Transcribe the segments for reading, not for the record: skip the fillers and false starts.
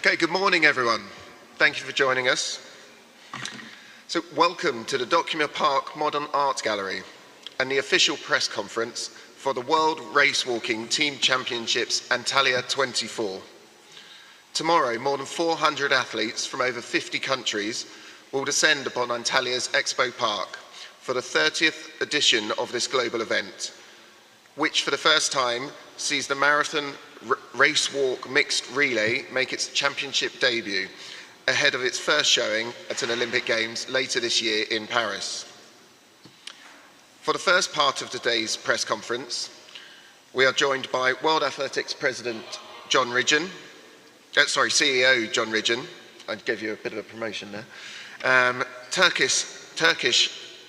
Okay, good morning everyone. Thank you for joining us. So welcome to the Document Park Modern Art Gallery and the official press conference for the World Race Walking Team Championships Antalya 24. Tomorrow, more than 400 athletes from over 50 countries will descend upon Antalya's Expo Park for the 30th edition of this global event, which for the first time sees the marathon race walk mixed relay make its championship debut ahead of its first showing at an Olympic Games later this year in Paris. For the first part of today's press conference, we are joined by World Athletics President John Ridgen, CEO John Ridgen, I gave you a bit of a promotion there, Turkish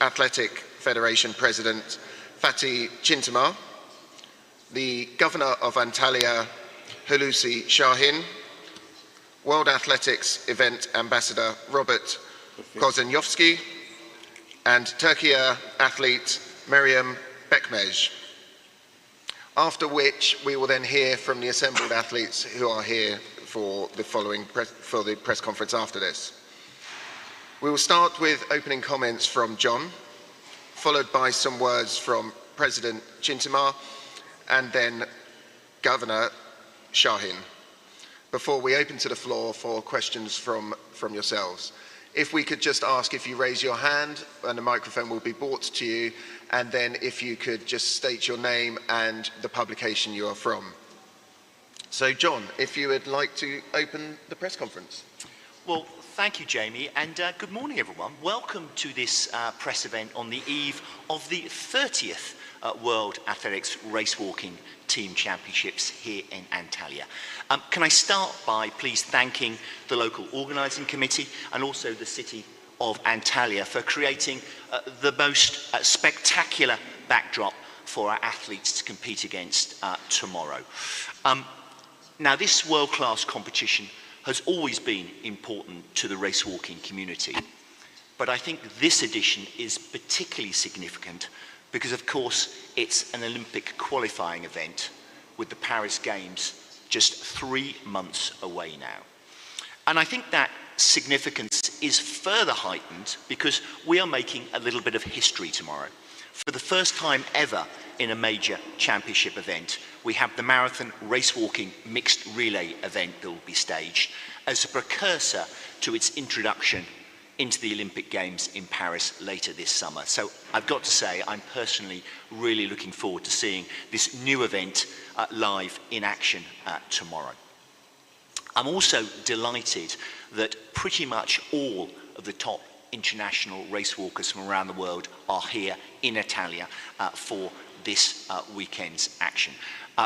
Athletic Federation President Fatih Çintimar, the Governor of Antalya, Hulusi Şahin, World Athletics Event Ambassador Robert Kozanyovski, and Turkey athlete Meryem Bekmez. After which, we will then hear from the assembled athletes who are here for the press conference after this. We will start with opening comments from John, followed by some words from President Çintimar, and then Governor Şahin, before we open to the floor for questions from yourselves. If we could just ask if you raise your hand and the microphone will be brought to you, and then if you could just state your name and the publication you are from. So John, if you would like to open the press conference. Well, thank you, Jamie, and good morning, everyone. Welcome to this press event on the eve of the 30th World Athletics Race Walking Team Championships here in Antalya. Can I start by please thanking the local organising committee and also the city of Antalya for creating the most spectacular backdrop for our athletes to compete against tomorrow. Now, this world-class competition has always been important to the race walking community, but I think this edition is particularly significant because, of course, it's an Olympic qualifying event with the Paris Games just 3 months away now. And I think that significance is further heightened because we are making a little bit of history tomorrow. For the first time ever in a major championship event, we have the marathon race walking mixed relay event that will be staged as a precursor to its introduction into the Olympic Games in Paris later this summer. So I've got to say, I'm personally really looking forward to seeing this new event live in action tomorrow. I'm also delighted that pretty much all of the top international race walkers from around the world are here in Antalya for this weekend's action.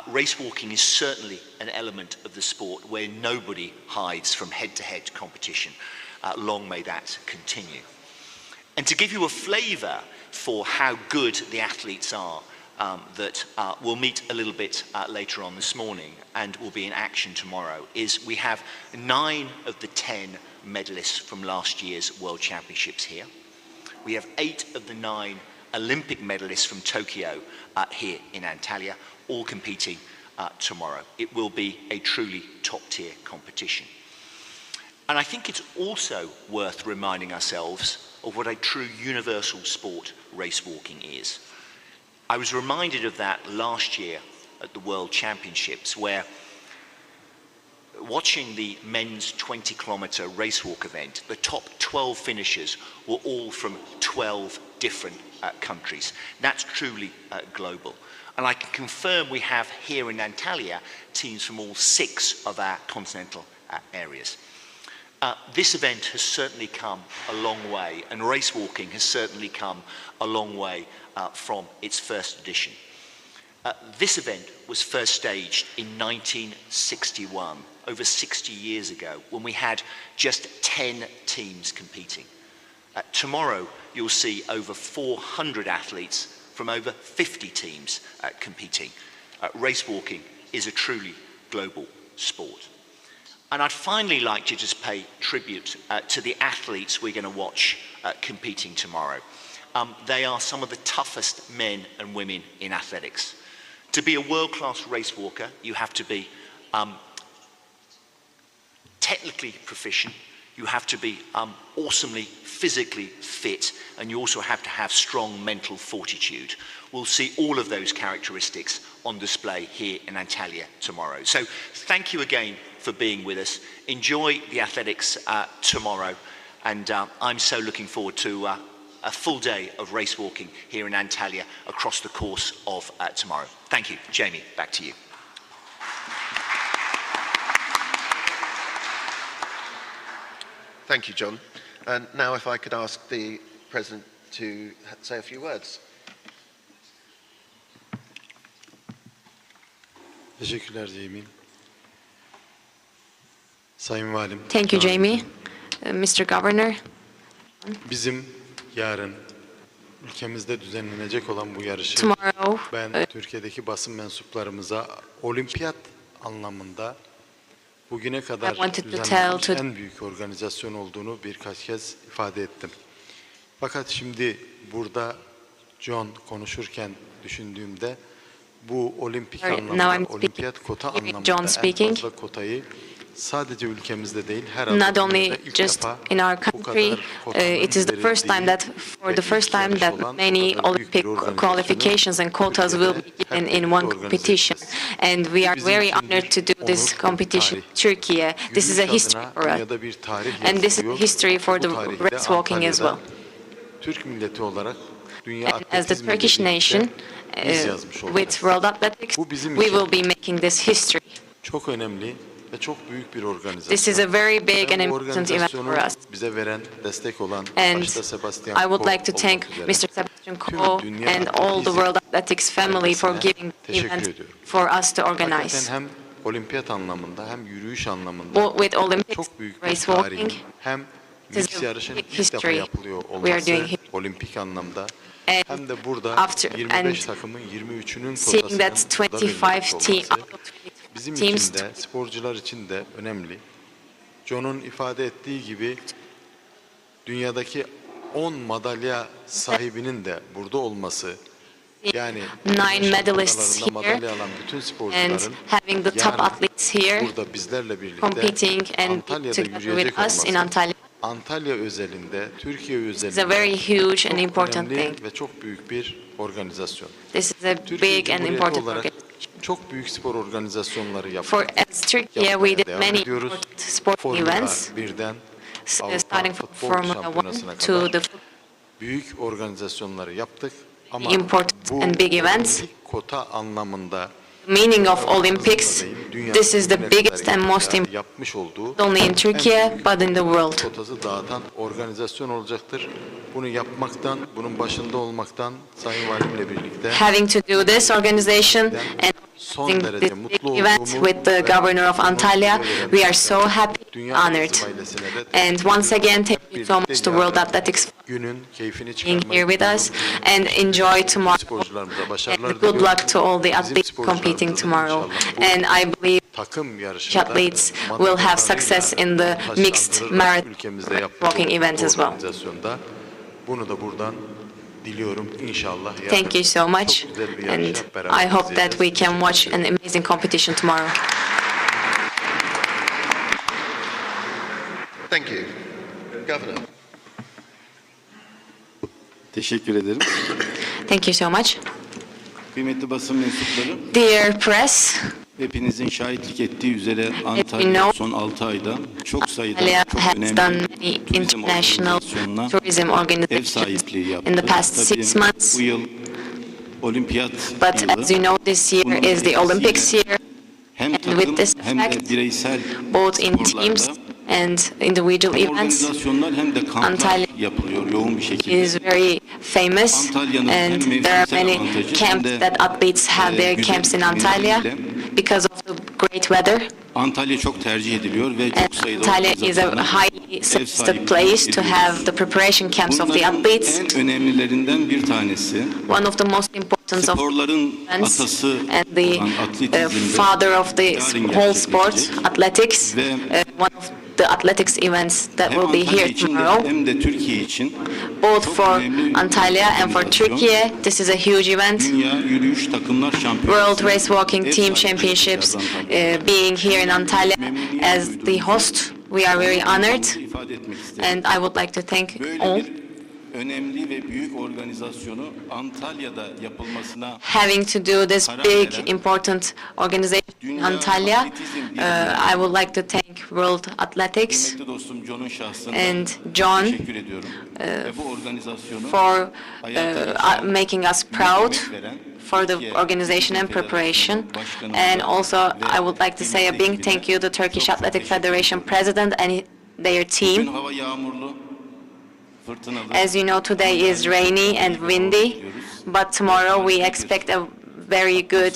Race walking is certainly an element of the sport where nobody hides from head-to-head competition. Long may that continue. And to give you a flavour for how good the athletes are that we'll meet a little bit later on this morning and will be in action tomorrow, is we have 9 of the 10 medalists from last year's World Championships here. We have 8 of the 9 Olympic medalists from Tokyo here in Antalya, all competing tomorrow. It will be a truly top-tier competition. And I think it's also worth reminding ourselves of what a true universal sport race walking is. I was reminded of that last year at the World Championships, where watching the men's 20-kilometre race walk event, the top 12 finishers were all from 12 different countries. That's truly global. And I can confirm we have here in Antalya teams from all 6 of our continental areas. This event has certainly come a long way, and race walking has certainly come a long way from its first edition. This event was first staged in 1961, over 60 years ago, when we had just 10 teams competing. Tomorrow, you'll see over 400 athletes from over 50 teams competing. Race walking is a truly global sport. And I'd finally like to just pay tribute to the athletes we're going to watch competing tomorrow. They are some of the toughest men and women in athletics. To be a world-class race walker, you have to be technically proficient, you have to be awesomely physically fit, and you also have to have strong mental fortitude. We'll see all of those characteristics on display here in Antalya tomorrow. So thank you again for being with us. Enjoy the athletics tomorrow, and I'm so looking forward to a full day of race walking here in Antalya across the course of tomorrow. Thank you. Jamie, back to you. Thank you, John. And now if I could ask the President to say a few words. Teşekkürler Jamie. Sayın Valim. Thank you, Jamie. Mr. Governor. Bizim yarın ülkemizde düzenlenecek olan bu yarışı Tomorrow, ben Türkiye'deki basın mensuplarımıza olimpiyat anlamında bugüne kadar düzenlenmiş en büyük organizasyon olduğunu birkaç kez ifade ettim. Fakat şimdi burada John konuşurken düşündüğümde bu olimpik anlamda, olimpiyat kota anlamında en fazla kotayı sadece ülkemizde değil, her not only ilk just defa in our country, it is the first time that, many Olympic qualifications and quotas will be given in one competition. And we are very honored to do this competition in Turkey. This is a history for us. And this is a history for the race walking as well. Türk milleti olarak dünya And as the Turkish nation, with World Athletics, we will be making this history. Çok önemli ve çok büyük bir organizasyon. This is a very big and important event for us. Bize veren, destek olan And başta Sebastian I would like to thank Mr. Sebastian Coe and all the World Athletics family for giving the event for us to organize. Hem olimpiyat anlamında hem yürüyüş anlamında With Olympics, çok büyük bir race tarih, walking, hem mix yarışın ilk defa yapılıyor olması olimpik anlamda, hem de burada 25 takımın 23'ünün seeing that 25 bizim için de, sporcular için de önemli. John'un ifade ettiği gibi dünyadaki 10 madalya sahibinin de burada olması, yani 9 medalists here madalya alan bütün and sporcuların having the top athletes here burada bizlerle birlikte competing and Antalya'da together yürüyecek with us in olması, Antalya. Antalya özelinde, Türkiye It's a özelinde very huge and çok important önemli thing. ve çok büyük bir organizasyon. This is a Türkiye big and Cumhuriyeti important olarak organization. çok büyük spor organizasyonları yaptık. For as Turkey, we did Devam many ediyoruz. important sporting Formula events, 1'den Avrupa starting from Futbol Formula Şampiyonası'na 1 to kadar the büyük organizasyonları yaptık. Ama important bu and big events. olimpik kota anlamında meaning of Olympics. This is the biggest and most important, yapmış olduğu not only in Turkey but in the world. kotası dağıtan organizasyon olacaktır. Bunu yapmaktan, bunun başında olmaktan Sayın Valimle birlikte Having to do this organization and son this derece big mutlu event olduğumu with the governor of Antalya, we are so happy, Dünya honored. Atletizm ailesine de And once again, thank you so much to World Athletics for günün keyfini being çıkarmayı here with us, and enjoy tomorrow. sporcularımıza başarılar And good diliyorum. luck to all the Bizim athletes competing sporcularımıza tomorrow. inşallah bu And I believe takım yarışında athletes will have success in the mixed marathon ülkemizde yaptığı walking event as well. organizasyonda bunu da buradan diliyorum inşallah. Thank you so much, çok güzel bir yarış and hep beraber I hope that we izleyeceğiz. can watch an amazing competition tomorrow. Thank you. Governor. Teşekkür ederim. Thank you so much. Kıymetli basın mensupları, Dear press, hepinizin şahitlik ettiği üzere know, Antalya son 6 ayda çok sayıda Antalya çok has önemli done many turizm international organizasyonuna tourism ev organizations sahipliği yaptı. in the past Tabii 6 months. bu yıl olimpiyat But yılı. as you know, this year Bunun is the Olympics etkisiyle year, hem and takım with this hem de effect, bireysel both in sporlarda teams and individual hem events, organizasyonlar hem de kamplar Antalya yapılıyor yoğun bir şekilde. is very famous, Antalya'nın and hem there are mevsimsel many avantajı hem camps de, that athletes have their güzel camps in Antalya iklimleriyle because of the great weather. Antalya çok tercih ediliyor ve çok And sayıda Antalya is a organizasyona highly ev suggested sahipliği place to have ediyoruz. the preparation camps of the Bunların athletes. en önemlilerinden bir tanesi One of the most important of sporların events atası and the olan atletizmde father of the yarın whole sport, gerçekleşecek. athletics, Ve one of the athletics events that hem will be Antalya here için de tomorrow. hem de Türkiye için Both çok for önemli bir Antalya and for organizasyon. Turkey, this is a huge event. Dünya Yürüyüş Takımlar Şampiyonası. World Race Walking ev Team sahipliği Championships yapacağız Antalya'da. being here in Antalya Memnuniyet as the duyduğumuzu host We are very honored, Anlamda ifade etmek isterim. and I would like to thank Böyle all. bir önemli ve büyük organizasyonu Antalya'da yapılmasına Having to do this big, important organization in Dünya Antalya, Atletizm Birliği I would like to thank World Athletics kıymetli dostum John'un şahsında and John teşekkür ediyorum. Ve bu organizasyonu for hayata geçiren, making us büyük proud emek veren for the Türkiye organization and Atletizm preparation. Federasyonu Başkanımıza And also, ve I would like to say a kıymetli big thank you to Turkish çok Athletic teşekkür Federation ediyorum. President and their Bugün team. hava yağmurlu, fırtınalı. As you know, today is rainy and windy, but tomorrow we expect a very good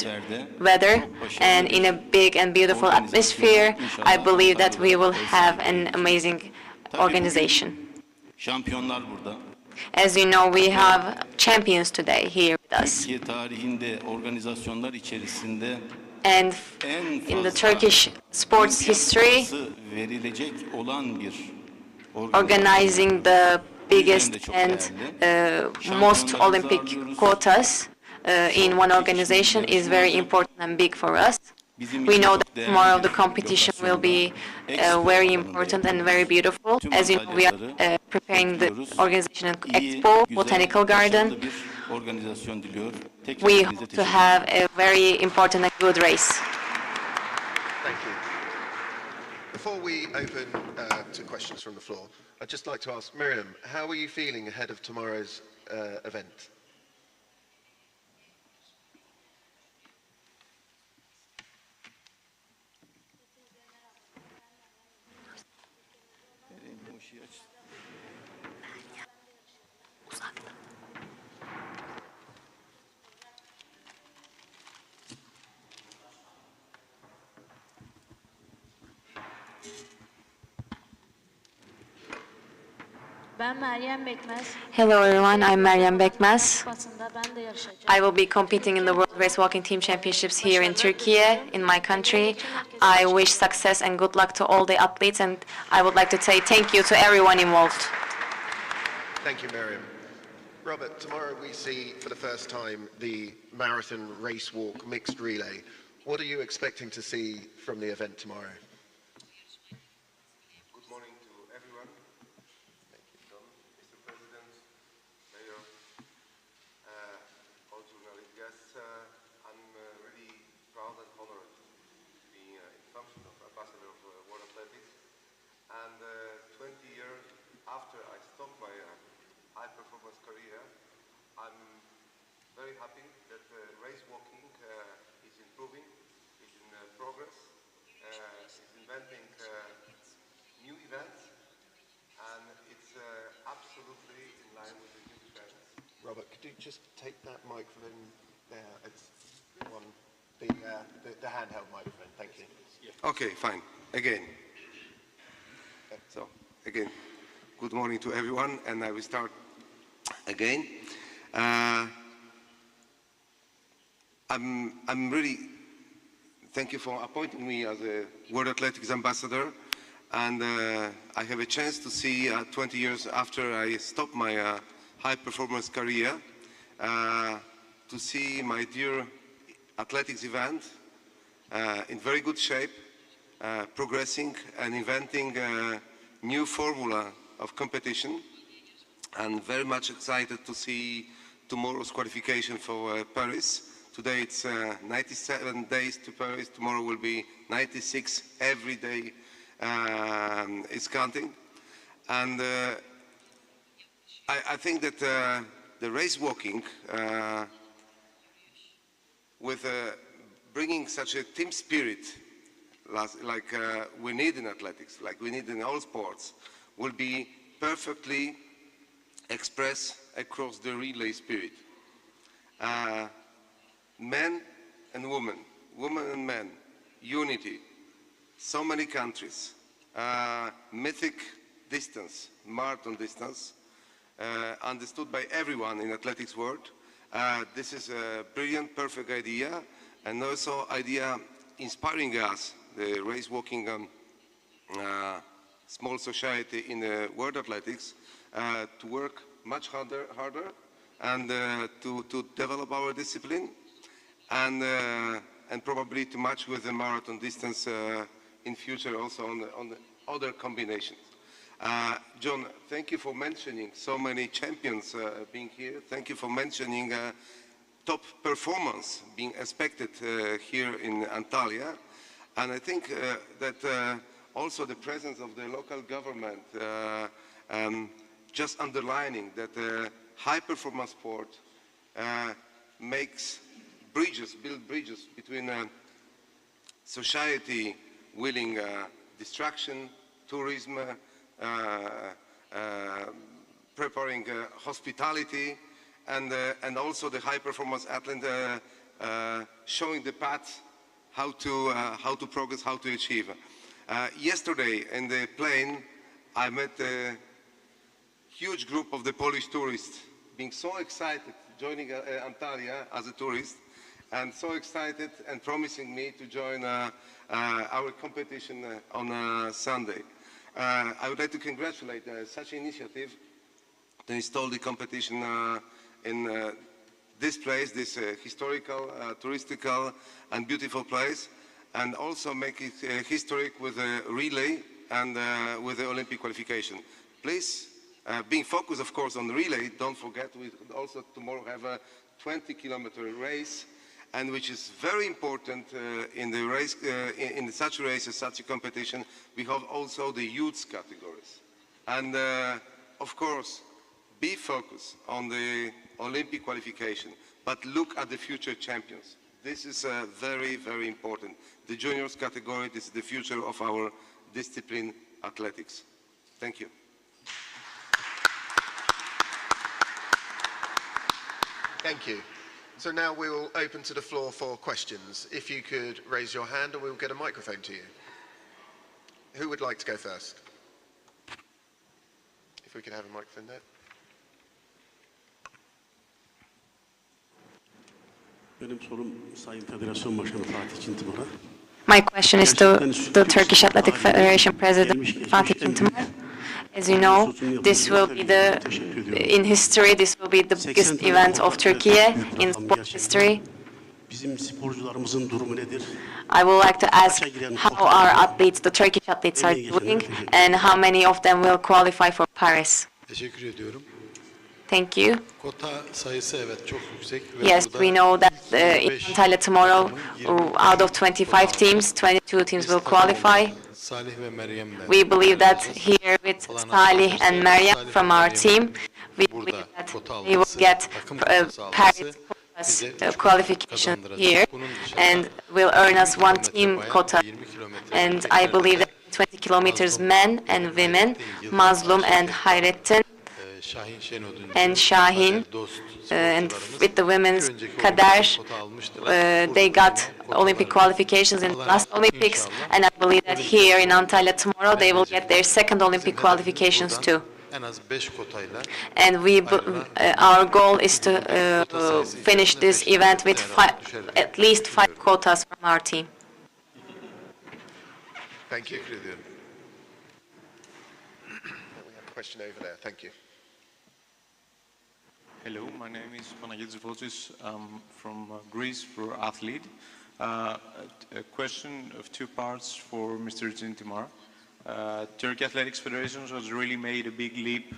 weather, and in a big and beautiful atmosphere, I believe that we will have an amazing organization. Şampiyonlar burada. As you know, we have champions today here with us. Türkiye tarihinde organizasyonlar içerisinde And en in the fazla Turkish sports history, kupası verilecek olan bir organizing the biggest and most Olympic quotas in one organization is very important and big for us. We know that tomorrow the competition will be very important and very beautiful. As you know, we are preparing the organization of Expo, Botanical Garden. We hope to have a very important and good race. Thank you. Before we open to questions from the floor, I'd just like to ask Miriam, how are you feeling ahead of tomorrow's event? Hello everyone, I'm Meryem Bekmez. I will be competing in the World Race Walking Team Championships here in Turkey, in my country. I wish success and good luck to all the athletes, and I would like to say thank you to everyone involved. Thank you, Miriam. Robert, tomorrow we see for the first time the marathon race walk mixed relay. What are you expecting to see from the event tomorrow? Good morning to everyone. Thank you, John, Mr. President, Mayor, all journalist guests. I'm really proud and honored being in function of ambassador of World Athletics. And 20 years after I stopped my high-performance career, I'm very happy that race walking is improving, is in progress, is inventing new events, and it's absolutely in line with the new trends. Robert, could you just take that microphone there? It's one, the handheld microphone. Thank you. Okay, fine. Again. So, again, good morning to everyone, and I will start again. I'm really, thank you for appointing me as a World Athletics Ambassador, and I have a chance to see 20 years after I stopped my high-performance career, to see my dear athletics event in very good shape, progressing and inventing a new formula of competition, and very much excited to see tomorrow's qualification for Paris. Today it's 97 days to Paris, tomorrow will be 96, every day is counting. And I think that the race walking, with bringing such a team spirit like we need in athletics, like we need in all sports, will be perfectly expressed across the relay spirit. Men and women, women and men, unity, so many countries, mythic distance, marathon distance, understood by everyone in athletics world. This is a brilliant, perfect idea, and also idea inspiring us, the race walking small society in the world athletics, to work much harder and to develop our discipline, and probably to match with the marathon distance in future also other combinations. John, thank you for mentioning so many champions being here. Thank you for mentioning top performance being expected here in Antalya. And I think that also the presence of the local government just underlining that high performance sport makes bridges, build bridges between society willing distraction, tourism, preparing hospitality, and also the high performance athlete showing the path how to progress, how to achieve. Yesterday in the plane, I met a huge group of the Polish tourists being so excited joining Antalya as a tourist, and so excited and promising me to join our competition on Sunday. I would like to congratulate such an initiative to install the competition in this place, this historical, touristical and beautiful place, and also make it historic with a relay and with the Olympic qualification. Please, being focused of course on the relay, don't forget we also tomorrow have a 20-kilometer race, and which is very important in the race, in such races, such a competition. We have also the youth categories. And of course, be focused on the Olympic qualification, but look at the future champions. This is very, very important. The juniors category, this is the future of our discipline, athletics. Thank you. Thank you. So now we will open to the floor for questions. If you could raise your hand and we will get a microphone to you. Who would like to go first? If we could have a microphone there. Benim sorum Sayın Federasyon Başkanı Fatih Çintimar'a. My question is to the Turkish Athletic Federation President Fatih Çintimar. As you know, this will be in history, this will be the biggest event of Turkey in sport history. Bizim sporcularımızın durumu nedir? I would like to ask how our athletes, the Turkish athletes, are doing, and how many of them will qualify for Paris. Teşekkür ediyorum. Thank you. Kota sayısı evet çok yüksek. Yes, we know that in Antalya tomorrow, out of 25 teams, 22 teams will qualify. Salih ve Meryem de. We believe that here with Salih and Meryem from our team, we believe that they will get Paris qualification here and will earn us one team quota. And I believe that 20 kilometers men and women, Mazlum and Hayrettin, and Şahin, and with the women's Kader, they got Olympic qualifications in the last Olympics, and I believe that here in Antalya tomorrow they will get their second Olympic qualifications too. And our goal is to finish this event with at least 5 quotas from our team. Thank you. We have a question over there. Thank you. Hello, my name is Panagiotis Votis. I'm from Greece for Athlete. A question of 2 parts for Mr. Zintimar. Turkey Athletics Federation has really made a big leap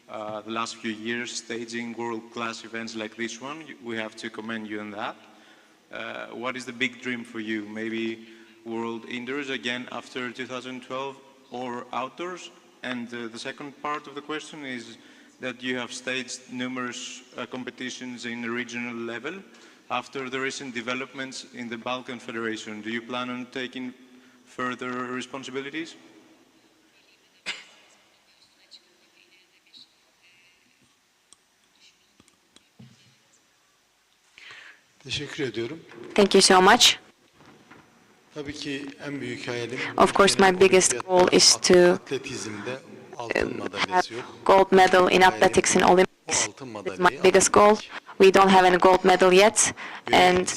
the last few years, staging world-class events like this one. We have to commend you on that. What is the big dream for you? Maybe World Indoors again after 2012 or outdoors? And the second part of the question is that you have staged numerous competitions in the regional level. After the recent developments in the Balkan Federation, do you plan on taking further responsibilities? Teşekkür ediyorum. Thank you so much. Tabii ki en büyük hayalim. Of course, my biggest goal is to atletizmde altın madalyası yok. gold medal in athletics in Olympics. This is my biggest goal. We don't have any gold medal yet, and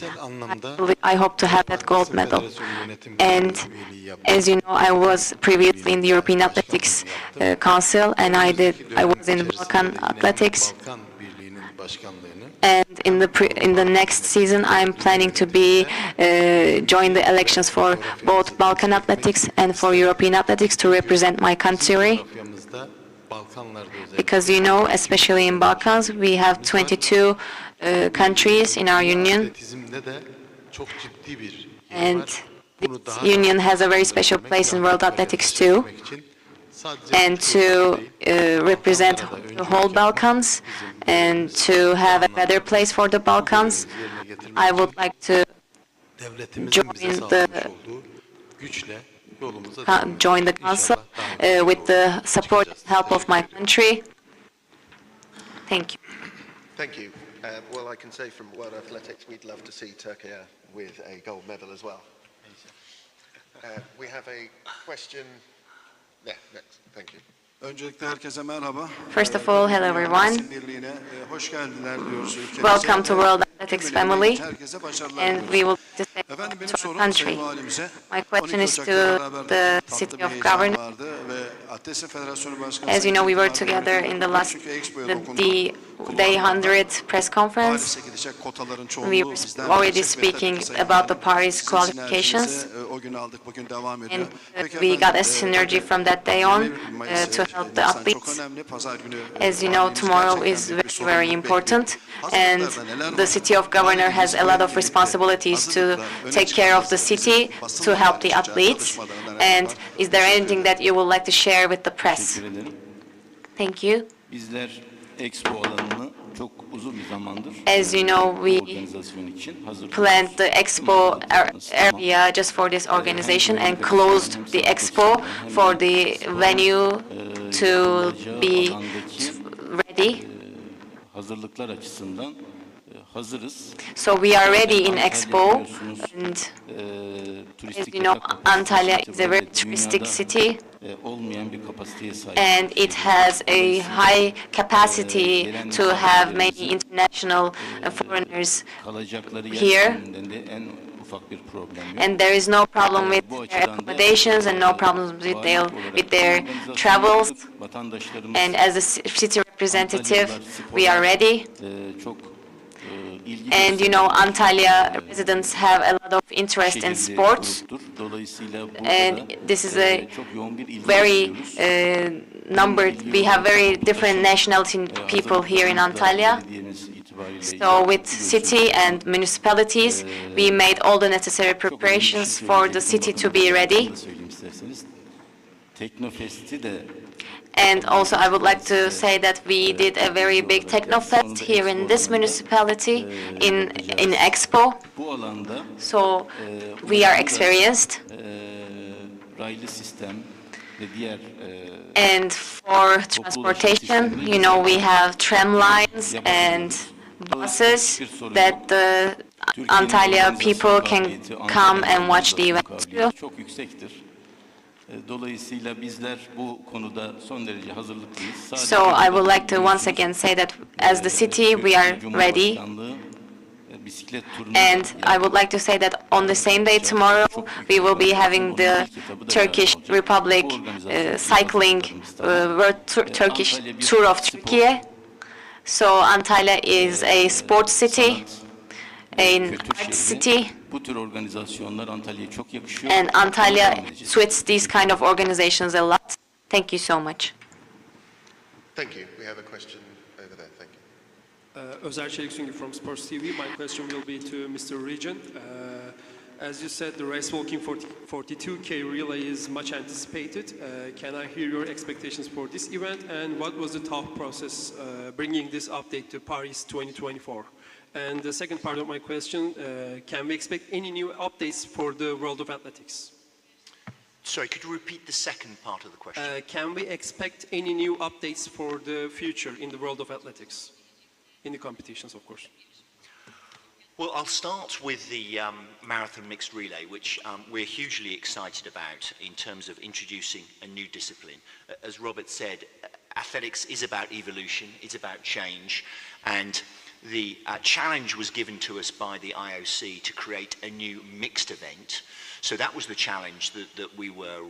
I hope to have that gold medal. And as you know, I was previously in the European Athletics Council, and I was in Balkan Athletics, And in the next season, I'm planning to join the elections for both Balkan athletics and for European athletics to represent my country. Because you know, especially in Balkans, we have 22 countries in our union, and this union has a very special place in world athletics too. And to represent the whole Balkans and to have a better place for the Balkans, I would like to join the council with the support and help of my country. Thank you. Thank you. Well, I can say from World Athletics, we'd love to see Turkey with a gold medal as well. We have a question. Yeah, next. Thank you. First of all, hello everyone. Welcome to World Athletics family, and we will discuss to our country. My question is to the City of Governor. As you know, we were together in the Day 100 press conference. We were already speaking about the Paris qualifications, and we got a synergy from that day on to help the athletes. As you know, tomorrow is very, very important, and the City of Governor has a lot of responsibilities to take care of the city, to help the athletes. And is there anything that you would like to share with the press? Thank you. As you know, we planned the expo area just for this organization and closed the expo for the venue to be ready. So we are ready in Expo, and as you know, Antalya is a very touristic city, and it has a high capacity to have many international foreigners here. And there is no problem with their accommodations and no problems with their travels. And as a city representative, we are ready. And you know, Antalya residents have a lot of interest in sports, and this is a very we have very different nationality people here in Antalya. So with city and municipalities, we made all the necessary preparations for the city to be ready. And also I would like to say that we did a very big Technofest here in this municipality in Expo. So we are experienced. And for transportation, you know, we have tram lines and buses that the Antalya people can come and watch the event too. So I would like to once again say that as the city we are ready, and I would like to say that on the same day tomorrow we will be having the Turkish Republic cycling Turkish tour of Turkey. So Antalya is a sports city, an art city, and Antalya suits these kind of organizations a lot. Thank you so much. Thank you. We have a question over there. Thank you. Özer Çelik from Sports TV. My question will be to Mr. Regent. As you said, the race walking 42K relay is much anticipated. Can I hear your expectations for this event, and what was the tough process bringing this update to Paris 2024? And the second part of my question, can we expect any new updates for the world of athletics? Sorry, could you repeat the second part of the question? Can we expect any new updates for the future in the world of athletics? In the competitions, of course. Well, I'll start with the marathon mixed relay, which we're hugely excited about in terms of introducing a new discipline. As Robert said, athletics is about evolution, it's about change, and the challenge was given to us by the IOC to create a new mixed event. So that was the challenge that we were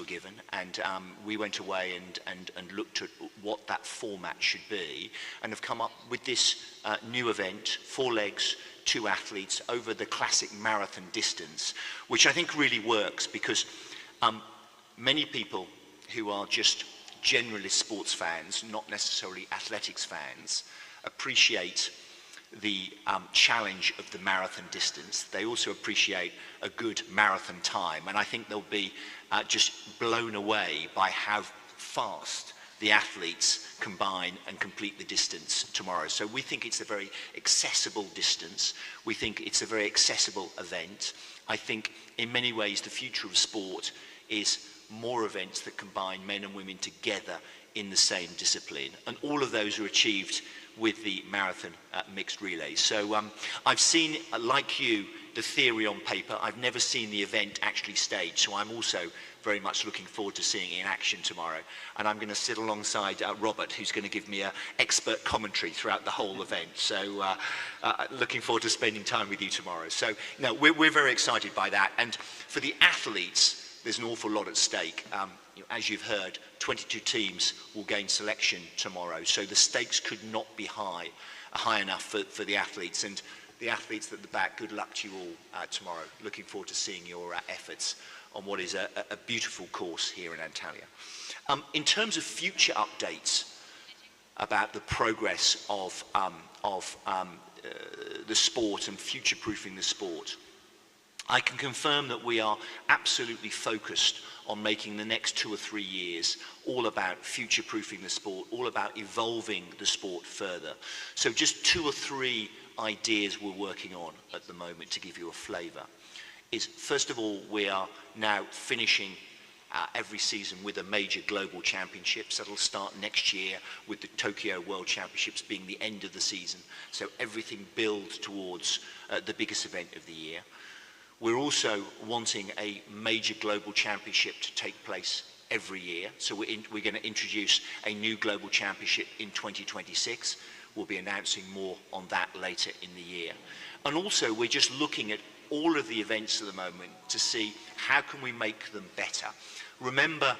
given, and we went away and looked at what that format should be, and have come up with this new event, 4 legs, 2 athletes over the classic marathon distance, which I think really works because many people who are just generalist sports fans, not necessarily athletics fans, appreciate the challenge of the marathon distance. They also appreciate a good marathon time, and I think they'll be just blown away by how fast the athletes combine and complete the distance tomorrow. So we think it's a very accessible distance. We think it's a very accessible event. I think in many ways the future of sport is more events that combine men and women together in the same discipline, and all of those are achieved with the marathon mixed relays. So I've seen, like you, the theory on paper. I've never seen the event actually staged, so I'm also very much looking forward to seeing it in action tomorrow. And I'm going to sit alongside Robert, who's going to give me an expert commentary throughout the whole event. So looking forward to spending time with you tomorrow. So no, we're very excited by that. And for the athletes, there's an awful lot at stake. As you've heard, 22 teams will gain selection tomorrow, so the stakes could not be high enough for the athletes. And the athletes at the back, good luck to you all tomorrow. Looking forward to seeing your efforts on what is a beautiful course here in Antalya. In terms of future updates about the progress of the sport and future-proofing the sport, I can confirm that we are absolutely focused on making the next 2 or 3 years all about future-proofing the sport, all about evolving the sport further. So just 2 or 3 ideas we're working on at the moment to give you a flavour is, first of all, we are now finishing every season with a major global championships. That'll start next year with the Tokyo World Championships being the end of the season. So everything builds towards the biggest event of the year. We're also wanting a major global championship to take place every year. So we're going to introduce a new global championship in 2026. We'll be announcing more on that later in the year. And also we're just looking at all of the events at the moment to see how can we make them better. Remember,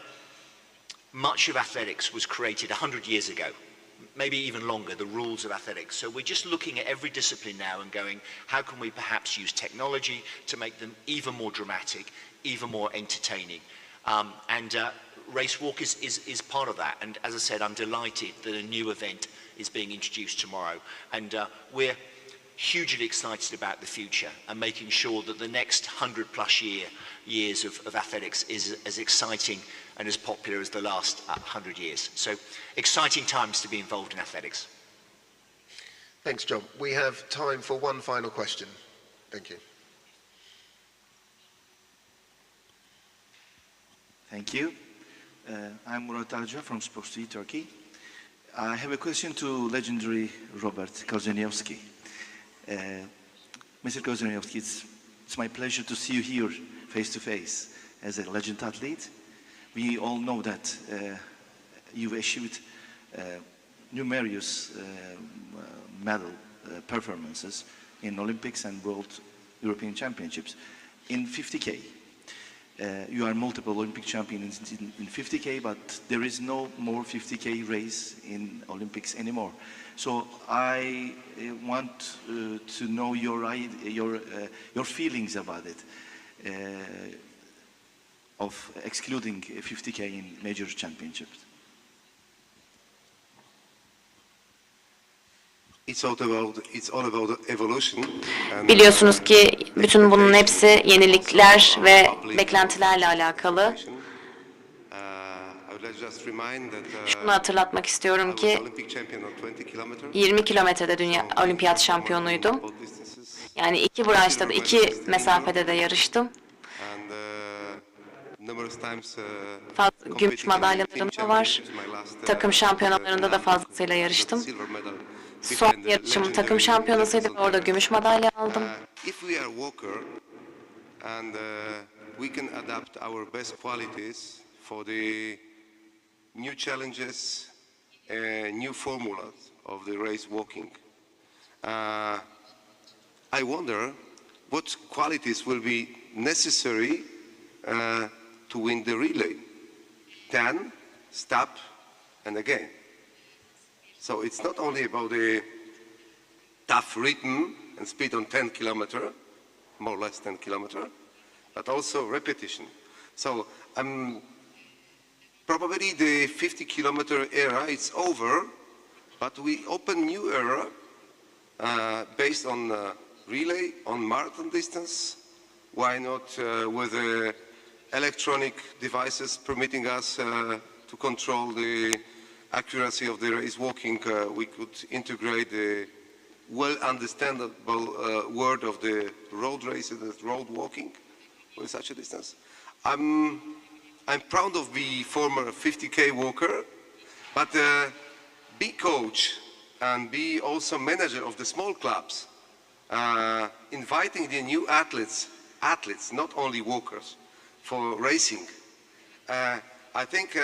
much of athletics was created 100 years ago, maybe even longer, the rules of athletics. So we're just looking at every discipline now and going, how can we perhaps use technology to make them even more dramatic, even more entertaining? Race Walk is part of that. And as I said, I'm delighted that a new event is being introduced tomorrow. And we're hugely excited about the future and making sure that the next 100+ years of athletics is as exciting and as popular as the last 100 years. So exciting times to be involved in athletics. Thanks, John. We have time for one final question. Thank you. Thank you. I'm Murat Arca from Sports TV Turkey. I have a question to legendary Robert Kozeniowski. Mr. Kozeniowski, it's my pleasure to see you here face to face as a legend athlete. We all know that you've achieved numerous medal performances in Olympics and World European Championships. In 50K, you are multiple Olympic champions in 50K, but there is no more 50K race in Olympics anymore. So I want to know your feelings about it, of excluding 50K in major championships. It's all about evolution. Biliyorsunuz ki bütün bunun hepsi yenilikler ve beklentilerle alakalı. Şunu hatırlatmak istiyorum ki 20 kilometrede dünya olimpiyat şampiyonuydum. Yani 2 branşta da 2 mesafede de yarıştım. Gümüş madalyalarım da var. Takım şampiyonalarında da fazlasıyla yarıştım. Son yarışım takım şampiyonasıydı ve orada gümüş madalya aldım. If we are walker and we can adapt our best qualities for the new challenges new formulas of the race walking. I wonder what qualities will be necessary to win the relay. 10, stop, and again. So it's not only about the tough rhythm and speed on 10 kilometer, more or less 10 kilometer, but also repetition. So probably the 50 kilometer era is over, but we open new era based on relay, on marathon distance. Why not with electronic devices permitting us to control the accuracy of the race walking? We could integrate the well understandable word of the road races and road walking with such a distance. I'm proud of being former 50K walker, but be coach and be also manager of the small clubs, inviting the new athletes, not only walkers, for racing. I think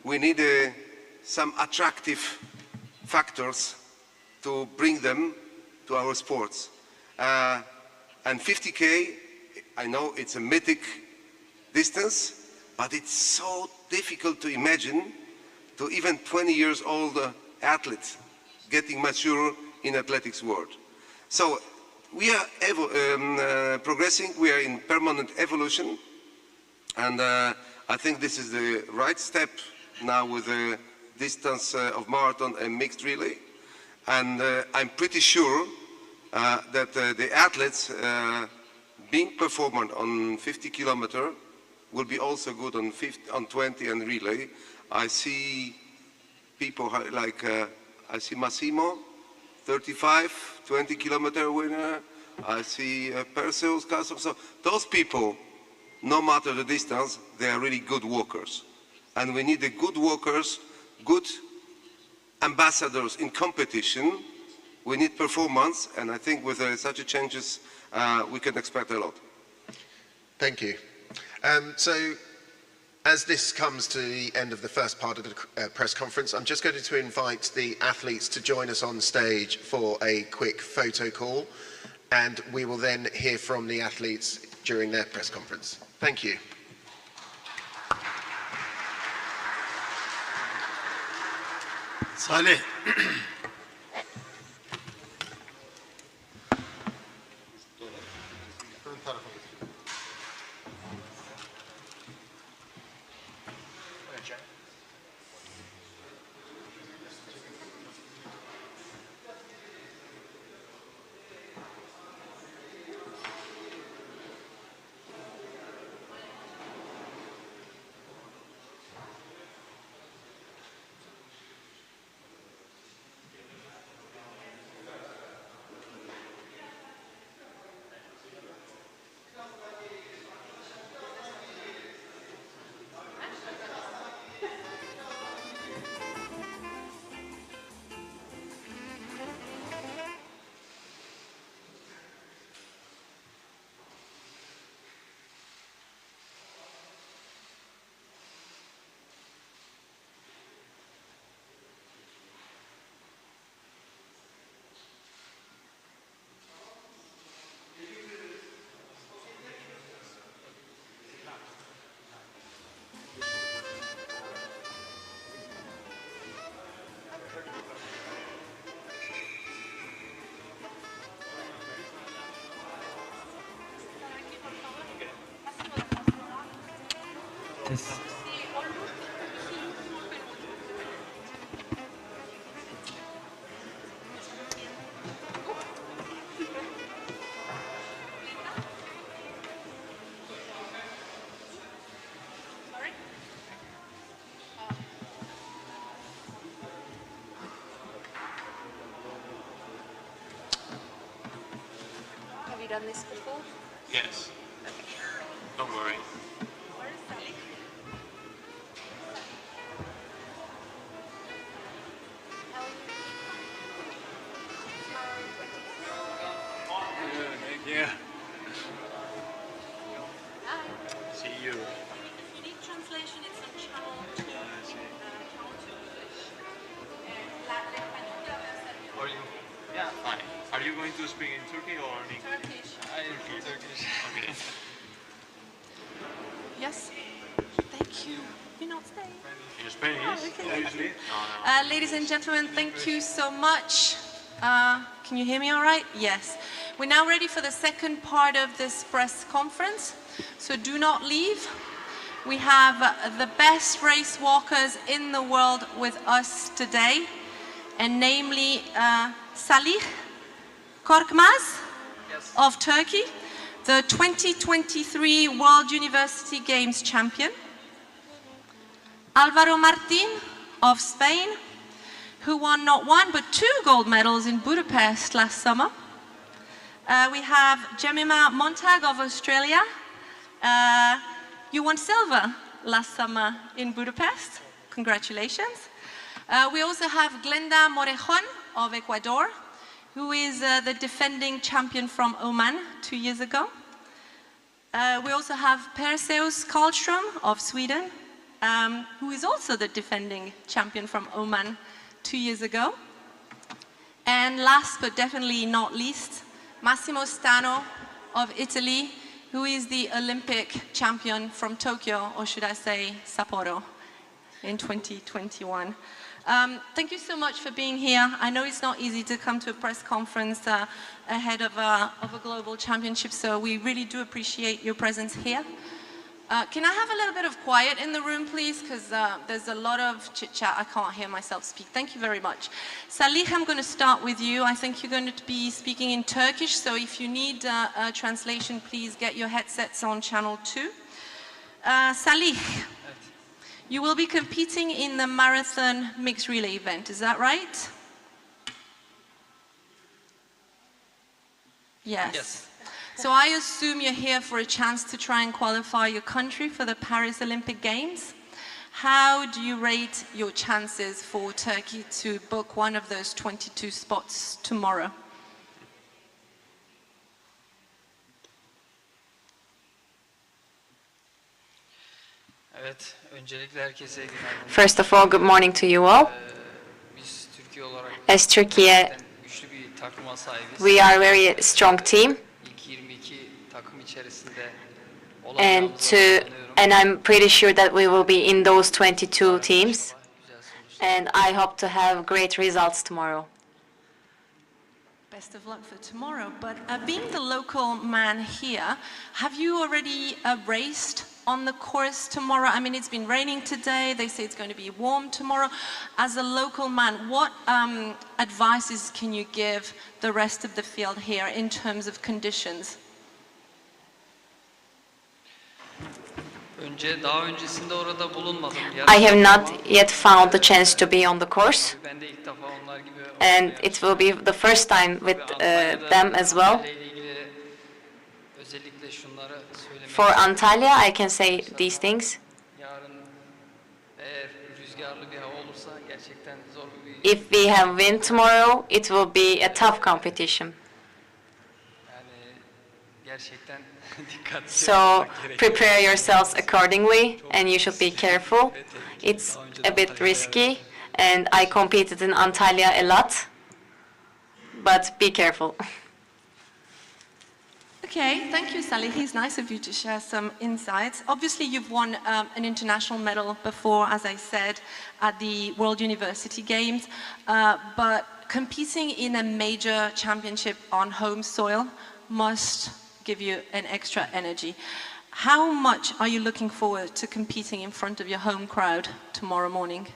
we need some attractive factors to bring them to our sports. And 50K, I know it's a mythic distance, but it's so difficult to imagine to even 20 years old athletes getting mature in athletics world. So we are progressing, we are in permanent evolution, and I think this is the right step now with the distance of marathon and mixed relay. And I'm pretty sure that the athletes being performant on 50 kilometer will be also good on 20 and relay. I see people like, I see Massimo, 35, 20 kilometer winner. I see Perseus, Custom. So those people, no matter the distance, they are really good walkers. And we need the good walkers, good ambassadors in competition. We need performance, and I think with such a changes, we can expect a lot. Thank you. So, as this comes to the end of the first part of the press conference, I'm just going to invite the athletes to join us on stage for a quick photo call, and we will then hear from the athletes during their press conference. Thank you. Salih. Have you done this before? Yes. Don't worry. Where is Sally? Thank you. Hi. See you. If you need translation, it's on channel 2, channel 2 English. you going to speak in Turkey or in English? Turkish. Okay. Yes. Thank you. You're not staying. In Spanish, okay. obviously. Ladies and gentlemen, thank you so much. Can you hear me all right? Yes. We're now ready for the second part of this press conference, so do not leave. We have the best race walkers in the world with us today, and namely Salih Korkmaz of Turkey, the 2023 World University Games champion, Alvaro Martin of Spain, who won not one but 2 gold medals in Budapest last summer. We have Jemima Montag of Australia. You won silver last summer in Budapest. Congratulations. We also have Glenda Morejon of Ecuador, who is the defending champion from Oman 2 years ago. We also have Perseus Karlström of Sweden, who is also the defending champion from Oman 2 years ago. And last but definitely not least, Massimo Stano of Italy, who is the Olympic champion from Tokyo, or should I say Sapporo, in 2021. Thank you so much for being here. I know it's not easy to come to a press conference ahead of a global championship, so we really do appreciate your presence here. Can I have a little bit of quiet in the room, please? Because there's a lot of chit-chat. I can't hear myself speak. Thank you very much. Salih, I'm going to start with you. I think you're going to be speaking in Turkish, so if you need a translation, please get your headsets on channel 2. Salih, you will be competing in the marathon mixed relay event. Is that right? Yes. So I assume you're here for a chance to try and qualify your country for the Paris Olympic Games. How do you rate your chances for Turkey to book one of those 22 spots tomorrow? First of all, good morning to you all. As Turkey, we are a very strong team. And I'm pretty sure that we will be in those 22 teams. And I hope to have great results tomorrow. Best of luck for tomorrow. But being the local man here, have you already raced on the course tomorrow? I mean, it's been raining today. They say it's going to be warm tomorrow. As a local man, what advices can you give the rest of the field here in terms of conditions? I have not yet found the chance to be on the course, and it will be the first time with them as well. For Antalya, I can say these things. If we have wind tomorrow, it will be a tough competition. So prepare yourselves accordingly, and you should be careful. It's a bit risky, and I competed in Antalya a lot, but be careful. Okay, thank you, Salih. It's nice of you to share some insights. Obviously, you've won an international medal before, as I said, at the World University Games, but competing in a major championship on home soil must give you an extra energy. How much are you looking forward to competing in front of your home crowd tomorrow morning?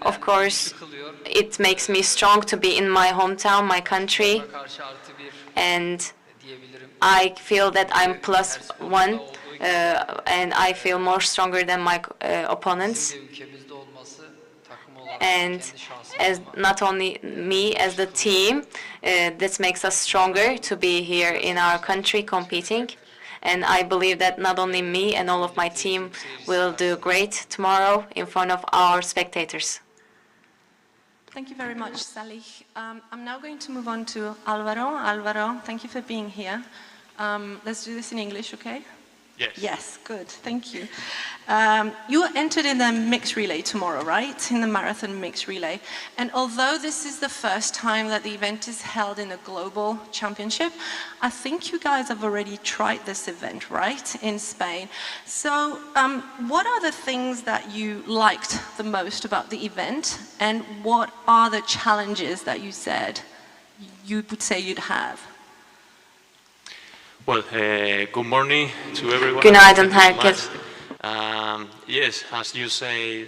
Of course, it makes me strong to be in my hometown, my country, and I feel that I'm +1, and I feel more stronger than my opponents. And as not only me, as the team, this makes us stronger to be here in our country competing. And I believe that not only me and all of my team will do great tomorrow in front of our spectators. Thank you very much, Salih. I'm now going to move on to Alvaro. Alvaro, thank you for being here. Let's do this in English, okay? Yes. Yes, good. Thank you. You entered in the mixed relay tomorrow, right? In the marathon mixed relay. And although this is the first time that the event is held in a global championship, I think you guys have already tried this event, right? In Spain. So what are the things that you liked the most about the event? And what are the challenges that you said you would say you'd have? Well, good morning to everyone. Günaydın herkes. Yes, as you say,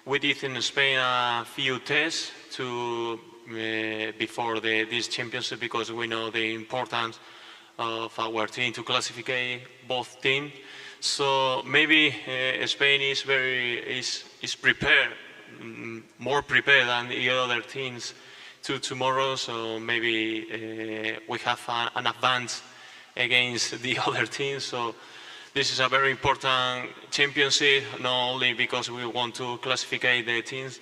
we did in Spain a few tests before this championship because we know the importance of our team to classify both teams. So maybe Spain is prepared, more prepared than the other teams to tomorrow. So maybe we have an advance against the other teams. So this is a very important championship, not only because we want to classify the teams.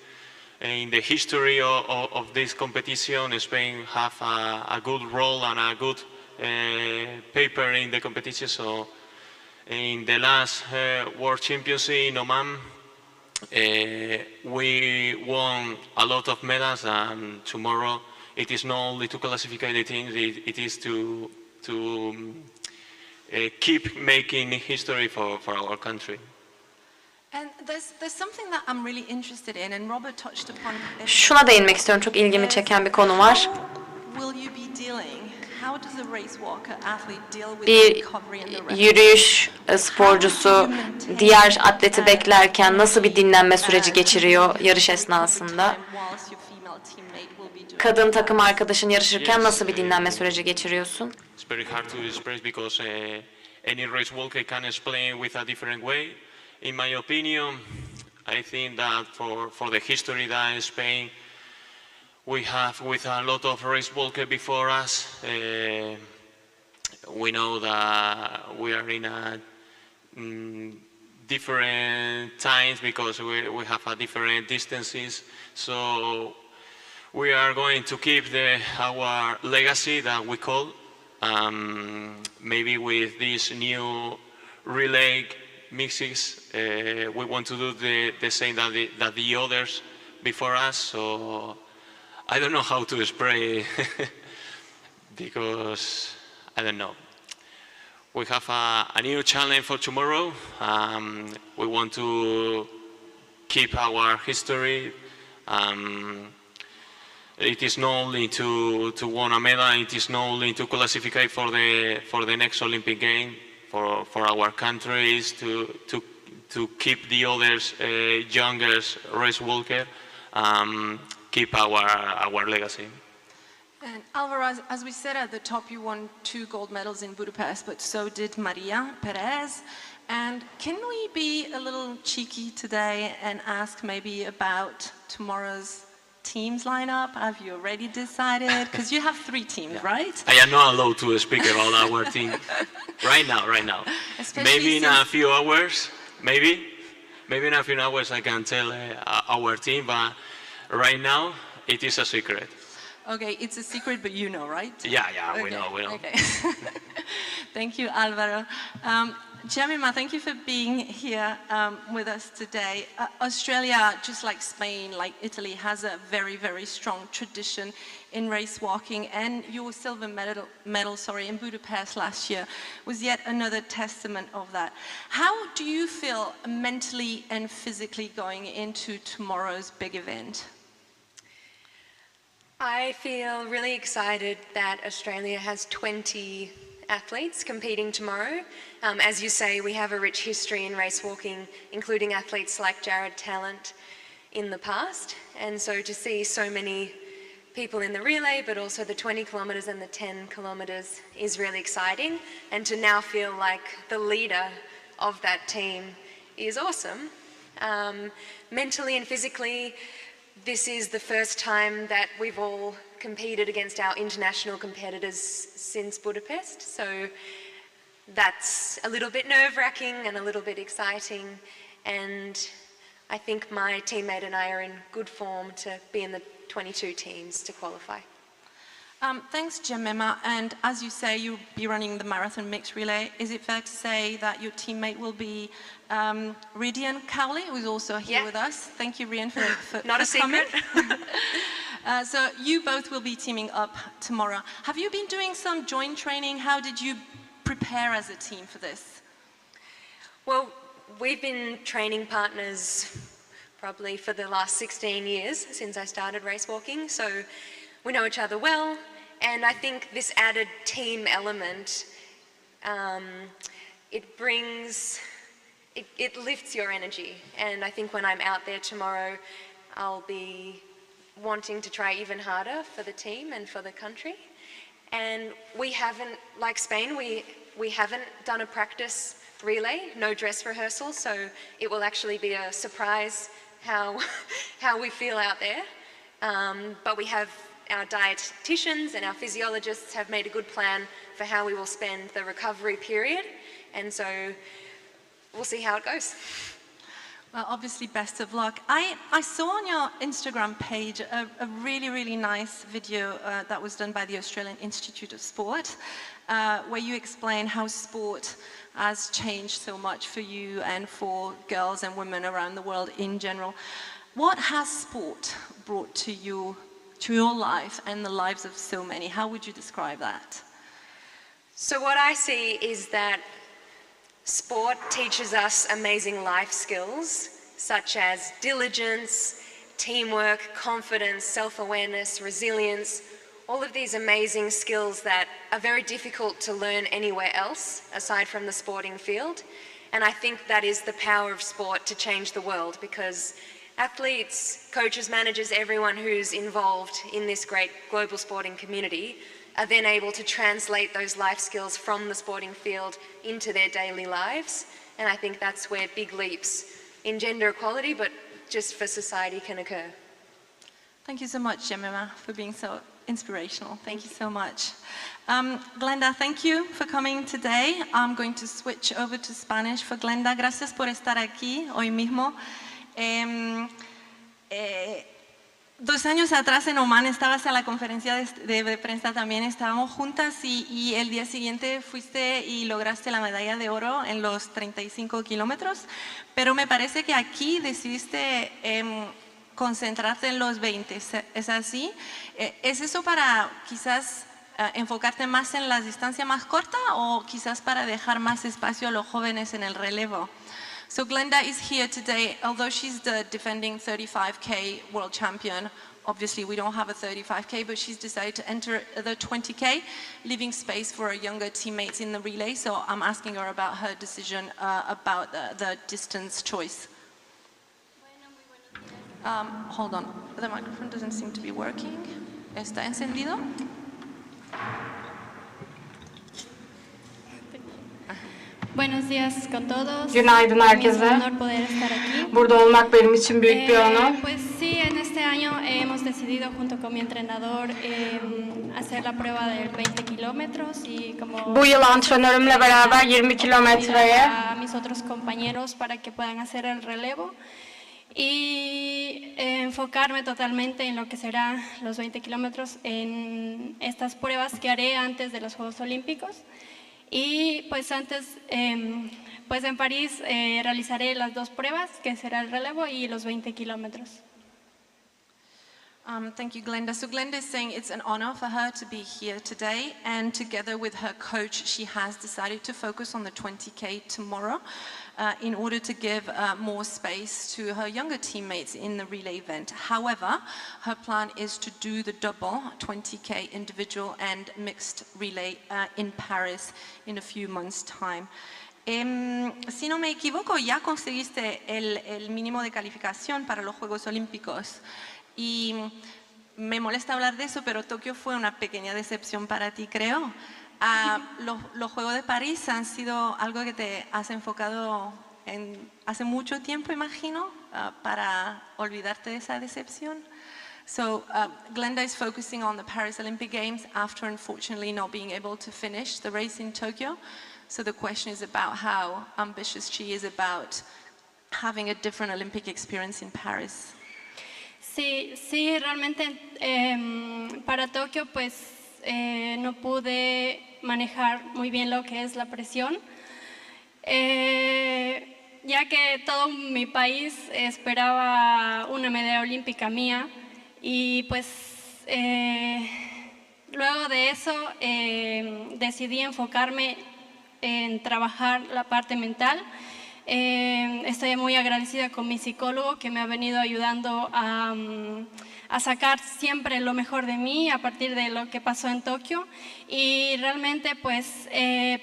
In the history of this competition, Spain have a good role and a good paper in the competition. So in the last World Championship in Oman, we won a lot of medals, and tomorrow it is not only to classify the teams, it is to keep making history for our country. And there's something that I'm really interested in, and Robert touched upon it. Şuna değinmek istiyorum. Çok ilgimi çeken bir konu var. Will you be dealing? How does a race walker athlete deal with Bir the recovery and the rest? yürüyüş sporcusu diğer atleti beklerken nasıl bir dinlenme süreci geçiriyor yarış esnasında? Kadın takım arkadaşın yarışırken nasıl bir dinlenme süreci geçiriyorsun? It's very hard to express because any race walker can explain with a different way. In my opinion, I think that for the history that in Spain we have with a lot of race walkers before us, we know that we are in a different times because we have a different distances. So we are going to keep our legacy that we call. Maybe with this new relay mixes, we want to do the same that the others before us. So I don't know how to explain because I don't know. We have a new challenge for tomorrow. We want to keep our history. It is not only to win a medal. It is not only to classify for the next Olympic game for our countries to keep the others younger race walker, keep our legacy. And Alvaro, as we said at the top, you won 2 gold medals in Budapest, but so did Maria Perez. And can we be a little cheeky today and ask maybe about tomorrow's teams lineup? Have you already decided? Because you have 3 teams, right? I am not allowed to speak about our team right now. Especially maybe in a few hours, maybe in a few hours I can tell our team, but right now it is a secret. Okay, it's a secret, but you know, right? Yeah, okay. we know. Okay. Thank you, Alvaro. Jemima, thank you for being here with us today. Australia, just like Spain, like Italy, has a very, very strong tradition in race walking, and your silver medal in Budapest last year was yet another testament of that. How do you feel mentally and physically going into tomorrow's big event? I feel really excited that Australia has 20 athletes competing tomorrow. As you say, we have a rich history in race walking, including athletes like Jared Talent in the past. And so to see so many people in the relay, but also the 20 kilometres and the 10 kilometres is really exciting. And to now feel like the leader of that team is awesome. Mentally and physically, this is the first time that we've all competed against our international competitors since Budapest, so that's a little bit nerve-wracking and a little bit exciting, and I think my teammate and I are in good form to be in the 22 teams to qualify. Thanks, Jemima. And as you say, you'll be running the marathon mixed relay. Is it fair to say that your teammate will be Ridian Cowley, who's also here with us? Thank you, Rian, for Not a coming. secret. So you both will be teaming up tomorrow. Have you been doing some joint training? How did you prepare as a team for this? Well, we've been training partners probably for the last 16 years since I started race walking. So we know each other well, and I think this added team element, it lifts your energy. And I think when I'm out there tomorrow, I'll be wanting to try even harder for the team and for the country. And we haven't, like Spain, we haven't done a practice relay, no dress rehearsal, so it will actually be a surprise how we feel out there. But we have our dietitians and our physiologists have made a good plan for how we will spend the recovery period, and so we'll see how it goes. Well, obviously, best of luck. I saw on your Instagram page a really, really nice video that was done by the Australian Institute of Sport, where you explain how sport has changed so much for you and for girls and women around the world in general. What has sport brought to you, to your life and the lives of so many? How would you describe that? So what I see is that sport teaches us amazing life skills such as diligence, teamwork, confidence, self-awareness, resilience, all of these amazing skills that are very difficult to learn anywhere else aside from the sporting field. And I think that is the power of sport to change the world, because athletes, coaches, managers, everyone who's involved in this great global sporting community are then able to translate those life skills from the sporting field into their daily lives. And I think that's where big leaps in gender equality, but just for society, can occur. Thank you so much, Jemima, for being so inspirational. Thank you so much. Glenda, thank you for coming today. I'm going to switch over to Spanish for Glenda. Gracias por estar aquí hoy mismo. 2 años atrás en Oman estabas a la conferencia de prensa también, estábamos juntas y el día siguiente fuiste y lograste la medalla de oro en los 35 kilómetros, pero me parece que aquí decidiste concentrarte en los 20, ¿es así? ¿Es eso para quizás enfocarte más en la distancia más corta o quizás para dejar más espacio a los jóvenes en el relevo? So Glenda is here today, although she's the defending 35K world champion. Obviously we don't have a 35K, but she's decided to enter the 20K, leaving space for her younger teammates in the relay. So I'm asking her about her decision about the distance choice. Hold on, the microphone doesn't seem to be working. ¿Está encendido? Buenos días con todos. Günaydın herkese. Es un honor poder estar aquí. Burada olmak benim için büyük bir onur. Pues sí, en este año hemos decidido junto con mi entrenador hacer la prueba de 20 kilómetros y como Bu yıl antrenörümle beraber 20 kilometreye a mis otros compañeros para que puedan hacer el relevo y enfocarme totalmente en lo que serán los 20 kilómetros en estas pruebas que haré antes de los Juegos Olímpicos. Y pues antes, pues en París realizaré las 2 pruebas, que será el relevo y los 20 kilómetros. Thank you, Glenda. So Glenda is saying it's an honor for her to be here today, and together with her coach, she has decided to focus on the 20K tomorrow in order to give more space to her younger teammates in the relay event. However, her plan is to do the double 20K individual and mixed relay in Paris in a few months' time. Si no me equivoco, ya conseguiste el mínimo de calificación para los Juegos Olímpicos. Y me molesta hablar de eso, pero Tokio fue una pequeña decepción para ti, creo. Los Juegos de París han sido algo que te has enfocado en hace mucho tiempo, imagino, para olvidarte de esa decepción. So Glenda is focusing on the Paris Olympic Games after unfortunately not being able to finish the race in Tokyo. So the question is about how ambitious she is about having a different Olympic experience in Paris. Sí, realmente para Tokio pues no pude manejar muy bien lo que es la presión, ya que todo mi país esperaba una medalla olímpica mía y pues luego de eso decidí enfocarme en trabajar la parte mental. Estoy muy agradecida con mi psicólogo que me ha venido ayudando a sacar siempre lo mejor de mí a partir de lo que pasó en Tokio, y realmente pues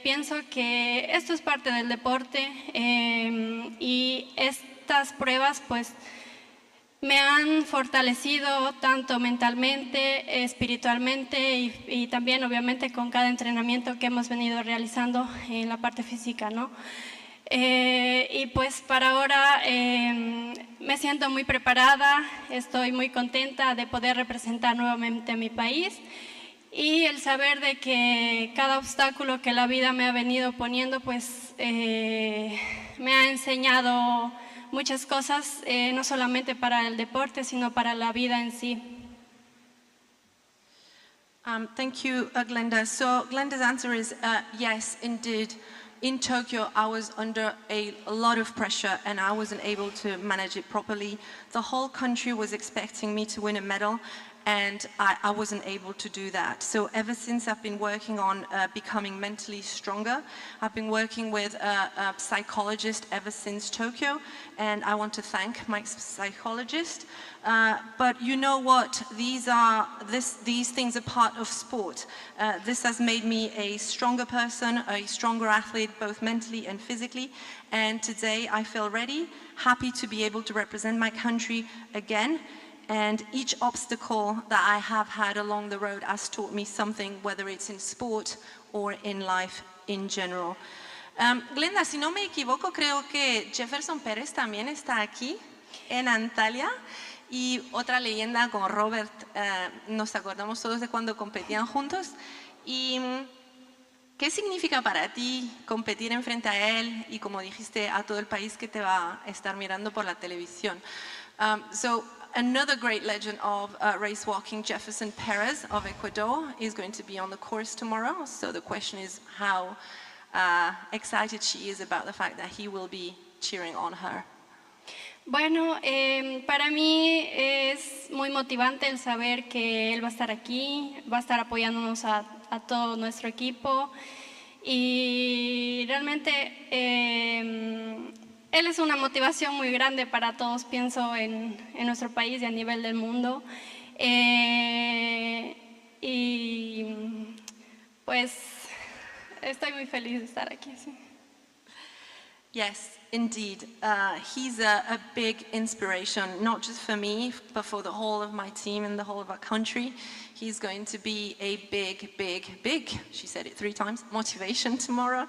pienso que esto es parte del deporte y estas pruebas pues me han fortalecido tanto mentalmente, espiritualmente y también obviamente con cada entrenamiento que hemos venido realizando en la parte física, ¿no? Y pues para ahora me siento muy preparada, estoy muy contenta de poder representar nuevamente a mi país, y el saber de que cada obstáculo que la vida me ha venido poniendo pues me ha enseñado muchas cosas, no solamente para el deporte sino para la vida en sí. Thank you, Glenda. So Glenda's answer is yes, indeed. In Tokyo, I was under a lot of pressure and I wasn't able to manage it properly. The whole country was expecting me to win a medal, and I wasn't able to do that. So ever since, I've been working on becoming mentally stronger. I've been working with a psychologist ever since Tokyo, and I want to thank my psychologist. But you know what? These things are part of sport. This has made me a stronger person, a stronger athlete, both mentally and physically. And today I feel ready, happy to be able to represent my country again. And each obstacle that I have had along the road has taught me something, whether it's in sport or in life in general. Glenda, si no me equivoco, creo que Jefferson Pérez también está aquí en Antalya. Y otra leyenda con Robert, nos acordamos todos de cuando competían juntos. ¿Y qué significa para ti competir enfrente a él y, como dijiste, a todo el país que te va a estar mirando por la televisión? So another great legend of race walking, Jefferson Perez of Ecuador, is going to be on the course tomorrow. So the question is how excited she is about the fact that he will be cheering on her. Bueno, para mí es muy motivante el saber que él va a estar aquí, va a estar apoyándonos a todo nuestro equipo, y realmente él es una motivación muy grande para todos, pienso, en nuestro país y a nivel del mundo. Y pues estoy muy feliz de estar aquí. Sí. Yes, indeed. He's a big inspiration, not just for me, but for the whole of my team and the whole of our country. He's going to be a big, she said it 3 times, motivation tomorrow.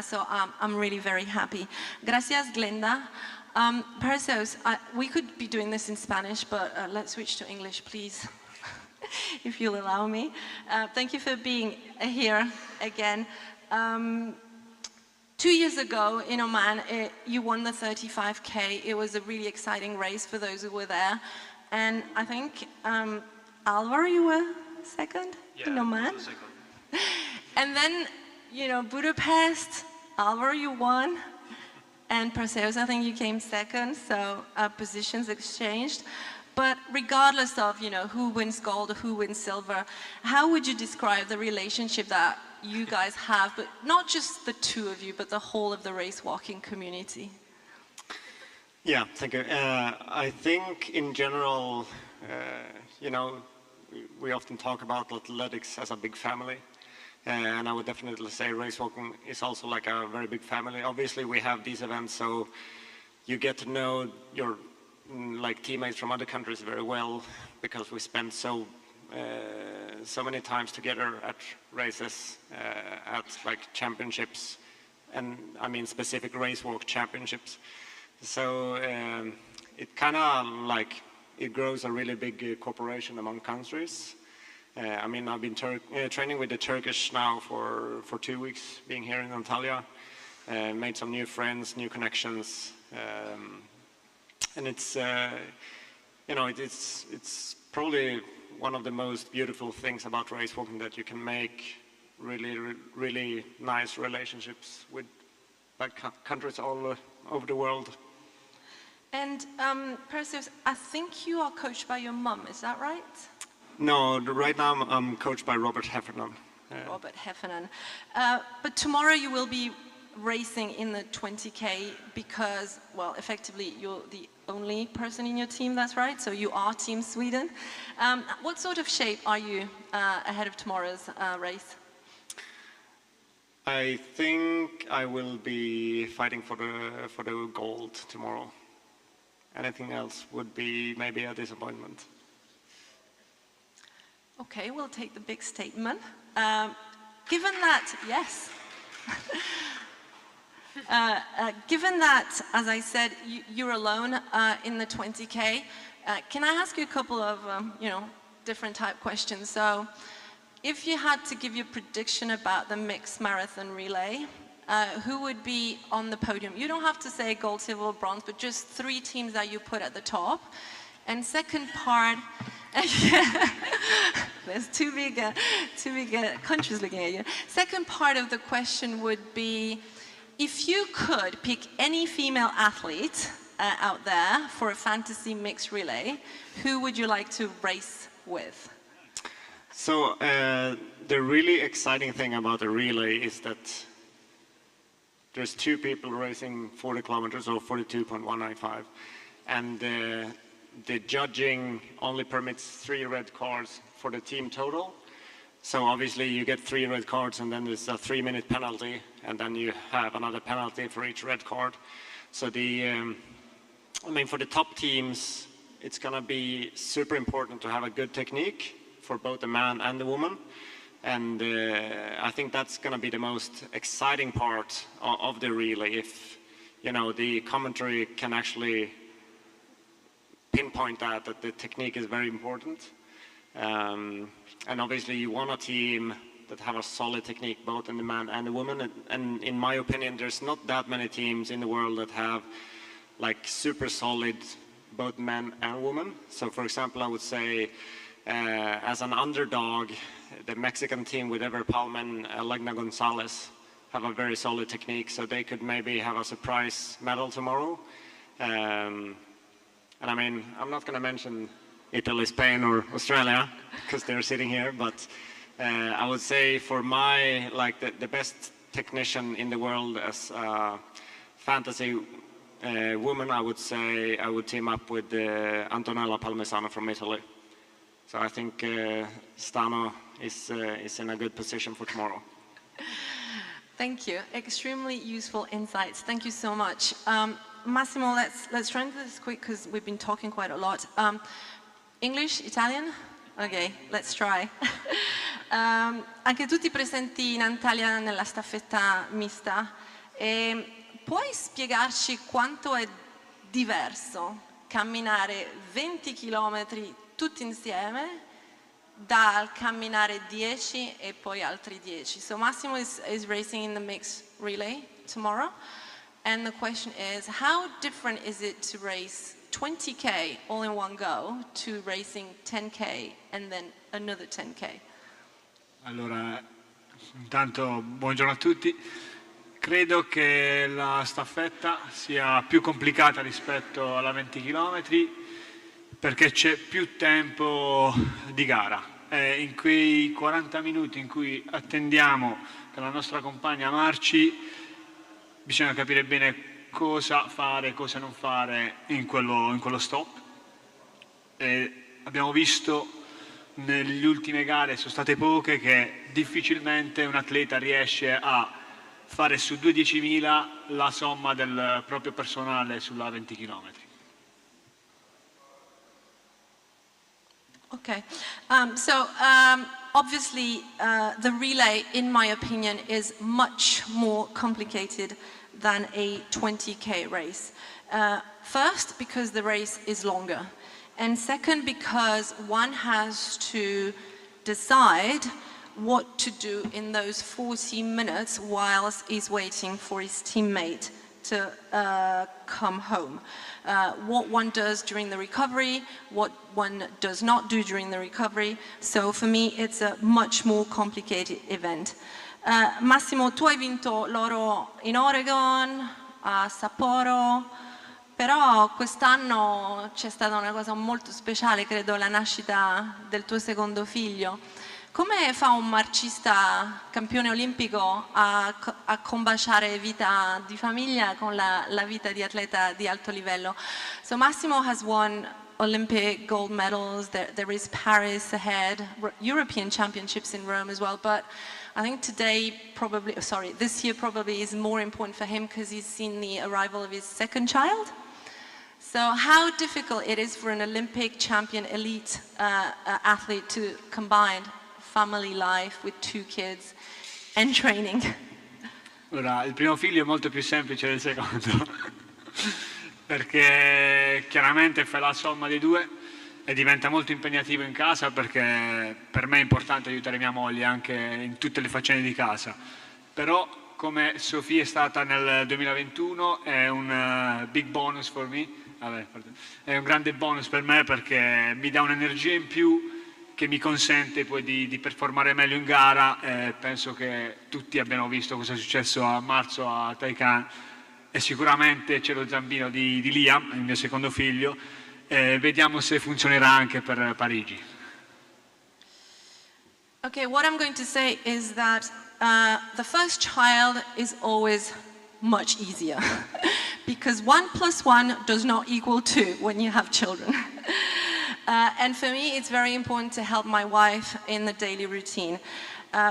So I'm really very happy. Gracias, Glenda. Perseus, we could be doing this in Spanish, but let's switch to English, please, if you'll allow me. Thank you for being here again. 2 years ago in Oman, you won the 35K. It was a really exciting race for those who were there. And I think, Alvaro, you were second in Oman? Second. And then, you know, Budapest, Alvaro, you won. And Perseus, I think you came second, so positions exchanged. But regardless of, you know, who wins gold or who wins silver, how would you describe the relationship that you guys have, but not just the two of you, but the whole of the race walking community? Yeah, thank you. I think in general, you know, we often talk about athletics as a big family. And I would definitely say race walking is also like a very big family. Obviously, we have these events, so you get to know your like teammates from other countries very well, because we spend so many times together at races, at like championships, and I mean specific race walk championships. So it kind of like it grows a really big cooperation among countries. I mean, I've been training with the Turkish now for 2 weeks, being here in Antalya, made some new friends, new connections, and it's you know it's probably one of the most beautiful things about race walking, that you can make really nice relationships with countries all over the world. And Perseus, I think you are coached by your mum, is that right? No, right now I'm coached by Robert Heffernan. Robert Heffernan. But tomorrow you will be racing in the 20K because, well, effectively you're the only person in your team, that's right? So you are Team Sweden. What sort of shape are you ahead of tomorrow's race? I think I will be fighting for the gold tomorrow. Anything else would be maybe a disappointment. Okay, we'll take the big statement. Given that, yes. Given that, as I said, you're alone in the 20K, can I ask you a couple of, different type questions? So, if you had to give your prediction about the mixed marathon relay, who would be on the podium? You don't have to say gold, silver, or bronze, but just 3 teams that you put at the top. And second part, there's two big countries looking at you. Second part of the question would be, if you could pick any female athlete out there for a fantasy mixed relay, who would you like to race with? So the really exciting thing about the relay is that there's 2 people racing 40 kilometers or 42.195, and the judging only permits 3 red cards for the team total. So obviously you get 3 red cards, and then there's a 3-minute penalty, and then you have another penalty for each red card. So for the top teams, it's going to be super important to have a good technique for both the man and the woman. And I think that's going to be the most exciting part of the relay, if the commentary can actually pinpoint that the technique is very important. And obviously you want a team that have a solid technique both in the man and the woman. And in my opinion, there's not that many teams in the world that have like super solid both men and women. So for example, I would say as an underdog, the Mexican team with Ever Palma and Legna Gonzalez have a very solid technique, so they could maybe have a surprise medal tomorrow. And I mean, I'm not going to mention Italy, Spain, or Australia because they're sitting here, but I would say for my the best technician in the world as a fantasy woman, I would say I would team up with Antonella Palmisano from Italy. So I think Stano is in a good position for tomorrow. Thank you. Extremely useful insights. Thank you so much. Massimo, let's try and do this quick because we've been talking quite a lot. English, Italian? Okay, let's try. Anche tutti presenti in Antalya nella staffetta mista. Puoi spiegarci quanto è diverso camminare 20 chilometri tutti insieme dal camminare 10 e poi altri 10? So Massimo is racing in the mixed relay tomorrow, and the question is, how different is it to race 20K all in one go to racing 10K and then another 10K? Allora, intanto buongiorno a tutti. Credo che la staffetta sia più complicata rispetto alla 20 km perché c'è più tempo di gara. In quei 40 minuti in cui attendiamo che la nostra compagna marci, bisogna capire bene cosa fare, cosa non fare in quello stop. Abbiamo visto nelle ultime gare, sono state poche, che difficilmente un atleta riesce a fare su 2 10.000 la somma del proprio personale sulla 20 km. Okay, obviously the relay, in my opinion, is much more complicated than a 20K race. First, because the race is longer, and second, because one has to decide what to do in those 40 minutes whilst he's waiting for his teammate to come home. What one does during the recovery, what one does not do during the recovery. So for me, it's a much more complicated event. Massimo, tu hai vinto l'oro in Oregon, a Sapporo, però quest'anno c'è stata una cosa molto speciale, credo la nascita del tuo secondo figlio. Come fa un marcista campione olimpico a combaciare vita di famiglia con la vita di atleta di alto livello? So Massimo has won Olympic gold medals, there is Paris ahead, European championships in Rome as well, but I think this year probably is more important for him because he's seen the arrival of his second child. So how difficult it is for an Olympic champion elite athlete to combine family life with 2 kids and training? Ora, il primo figlio è molto più semplice del secondo, perché chiaramente fai la somma dei due e diventa molto impegnativo in casa, perché per me è importante aiutare mia moglie anche in tutte le faccende di casa. Però come Sofia è stata nel 2021 è un big bonus for me, è un grande bonus per me perché mi dà un'energia in più che mi consente poi di performare meglio in gara. Penso che tutti abbiano visto cosa è successo a marzo a Taycan e sicuramente c'è lo zampino di Liam, il mio secondo figlio, vediamo se funzionerà anche per Parigi. Okay, what I'm going to say is that the first child is always much easier because 1 + 1 does not equal 2 when you have children. And for me, it's very important to help my wife in the daily routine.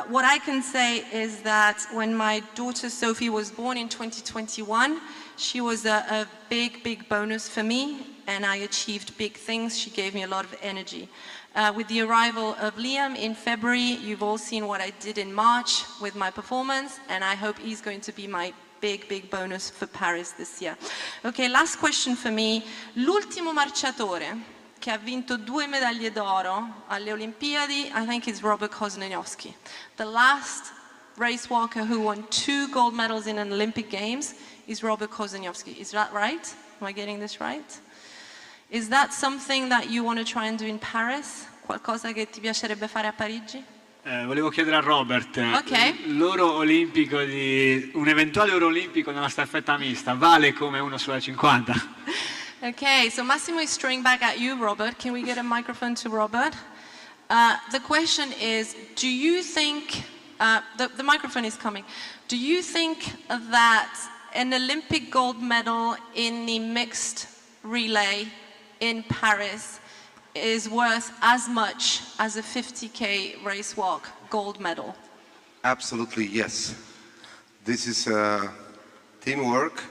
What I can say is that when my daughter Sophie was born in 2021, she was a big bonus for me, and I achieved big things. She gave me a lot of energy. With the arrival of Liam in February, you've all seen what I did in March with my performance, and I hope he's going to be my big bonus for Paris this year. Okay, last question for me. L'ultimo marciatore che ha vinto 2 medaglie d'oro alle Olimpiadi, I think is Robert Kosnaniowski. The last race walker who won 2 gold medals in an Olympic Games is Robert Kosnaniowski. Is that right? Am I getting this right? Is that something that you want to try and do in Paris? Qualcosa che ti piacerebbe fare a Parigi? Volevo chiedere a Robert, l'oro olimpico un eventuale oro olimpico nella staffetta mista vale come 1 sulla 50? Okay, so Massimo is throwing back at you, Robert. Can we get a microphone to Robert? The question is, do you think, the microphone is coming, do you think that an Olympic gold medal in the mixed relay in Paris is worth as much as a 50K race walk gold medal? Absolutely, yes. This is teamwork.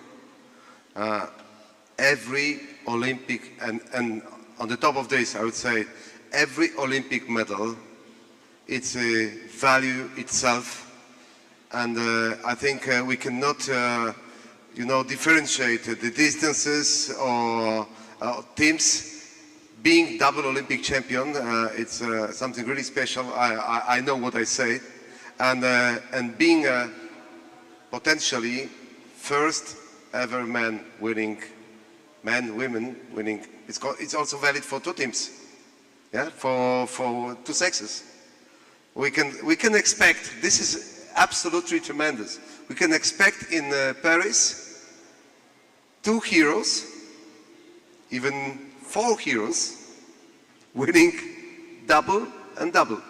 Every Olympic, and on the top of this, I would say, every Olympic medal, it's a value itself, and I think we cannot, differentiate the distances or teams. Being double Olympic champion, it's something really special. I know what I say, and being potentially first ever women winning. It's also valid for 2 teams, yeah, for 2 sexes. We can expect. This is absolutely tremendous. We can expect in Paris 2 heroes, even 4 heroes, winning double and double.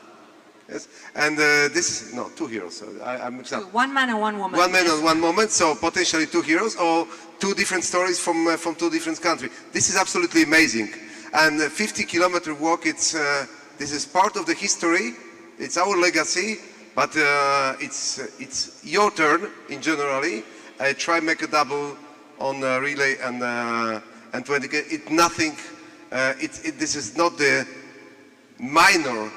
Yes, and this no 2 heroes. I'm mixed up. 1 man and 1 woman. 1 man and 1 woman. So potentially 2 heroes or 2 different stories from 2 different countries. This is absolutely amazing. And 50-kilometer walk. This is part of the history. It's our legacy. But it's your turn in generally. I try make a double on relay and 20K. It's nothing. This is not the minor.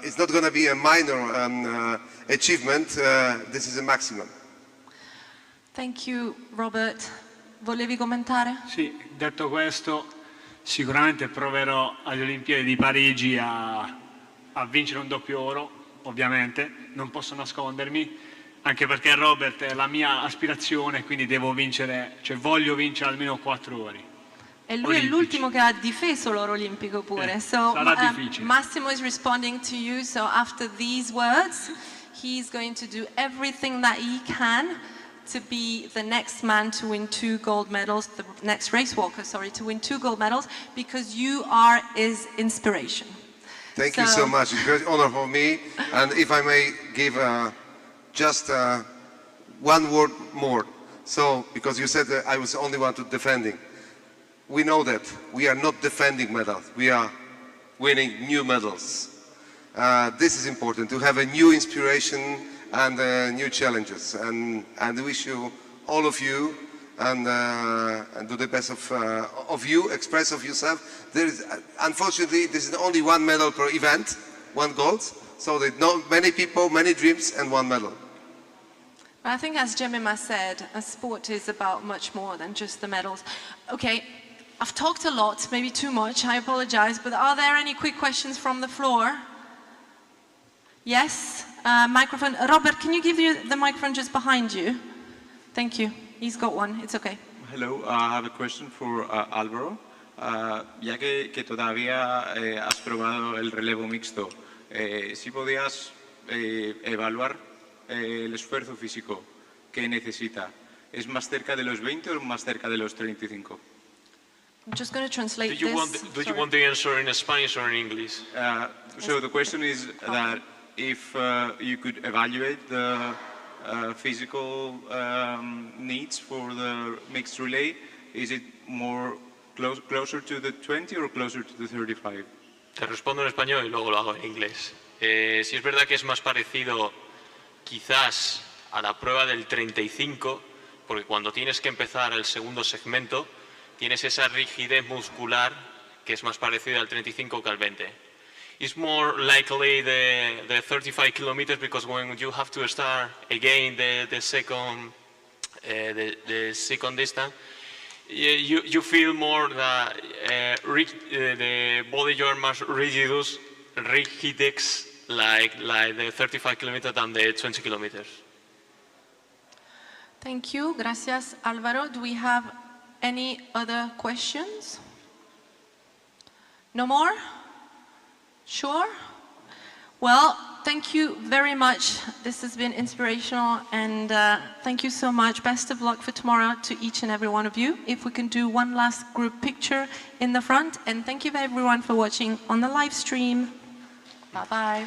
It's not going to be a minor achievement. This is a maximum. Thank you, Robert. Volevi commentare? Sì, detto questo, sicuramente proverò alle Olimpiadi di Parigi a vincere un doppio oro, ovviamente, non posso nascondermi, anche perché Robert è la mia aspirazione, quindi devo vincere, cioè voglio vincere almeno 4 ori. E lui è l'ultimo che ha difeso l'oro olimpico pure. So Massimo is responding to you. So after these words, he's going to do everything that he can to be the next man to win 2 gold medals, the next race walker, sorry, to win 2 gold medals, because you are his inspiration. Thank you so much. It's a great honor for me. And if I may give just one word more. So, because you said that I was the only one to defending. We know that we are not defending medals. We are winning new medals. This is important, to have a new inspiration and new challenges. And I wish you, all of you, and do the best of you, express of yourself. There is, unfortunately, this is only 1 medal per event, 1 gold. So there's not many people, many dreams, and 1 medal. I think, as Jemima said, a sport is about much more than just the medals. Okay, I've talked a lot, maybe too much, I apologize, but are there any quick questions from the floor? Yes, microphone. Robert, can you give the microphone just behind you? Thank you. He's got one, it's okay. Hello, I have a question for Álvaro. Ya que todavía has probado el relevo mixto, si podías evaluar el esfuerzo físico que necesita, ¿es más cerca de los 20 o más cerca de los 35? I'm just going to translate do you want the answer in Spanish or in English? So the question is that if you could evaluate the physical needs for the mixed relay, is it more closer to the 20 or closer to the 35? Te respondo en español y luego lo hago en inglés. Si es verdad que es más parecido quizás a la prueba del 35, porque cuando tienes que empezar el segundo segmento, tienes esa rigidez muscular que es más parecida al 35 que al 20. It's more likely the 35 kilometers, because when you have to start again the second distance, you feel more the body you're más rigidex like the 35 kilometers than the 20 kilometers. Thank you. Gracias, Álvaro. Do we have any other questions? No more? Sure? Well, thank you very much. This has been inspirational, and thank you so much. Best of luck for tomorrow to each and every one of you. If we can do one last group picture in the front, and thank you everyone for watching on the live stream. Bye-bye.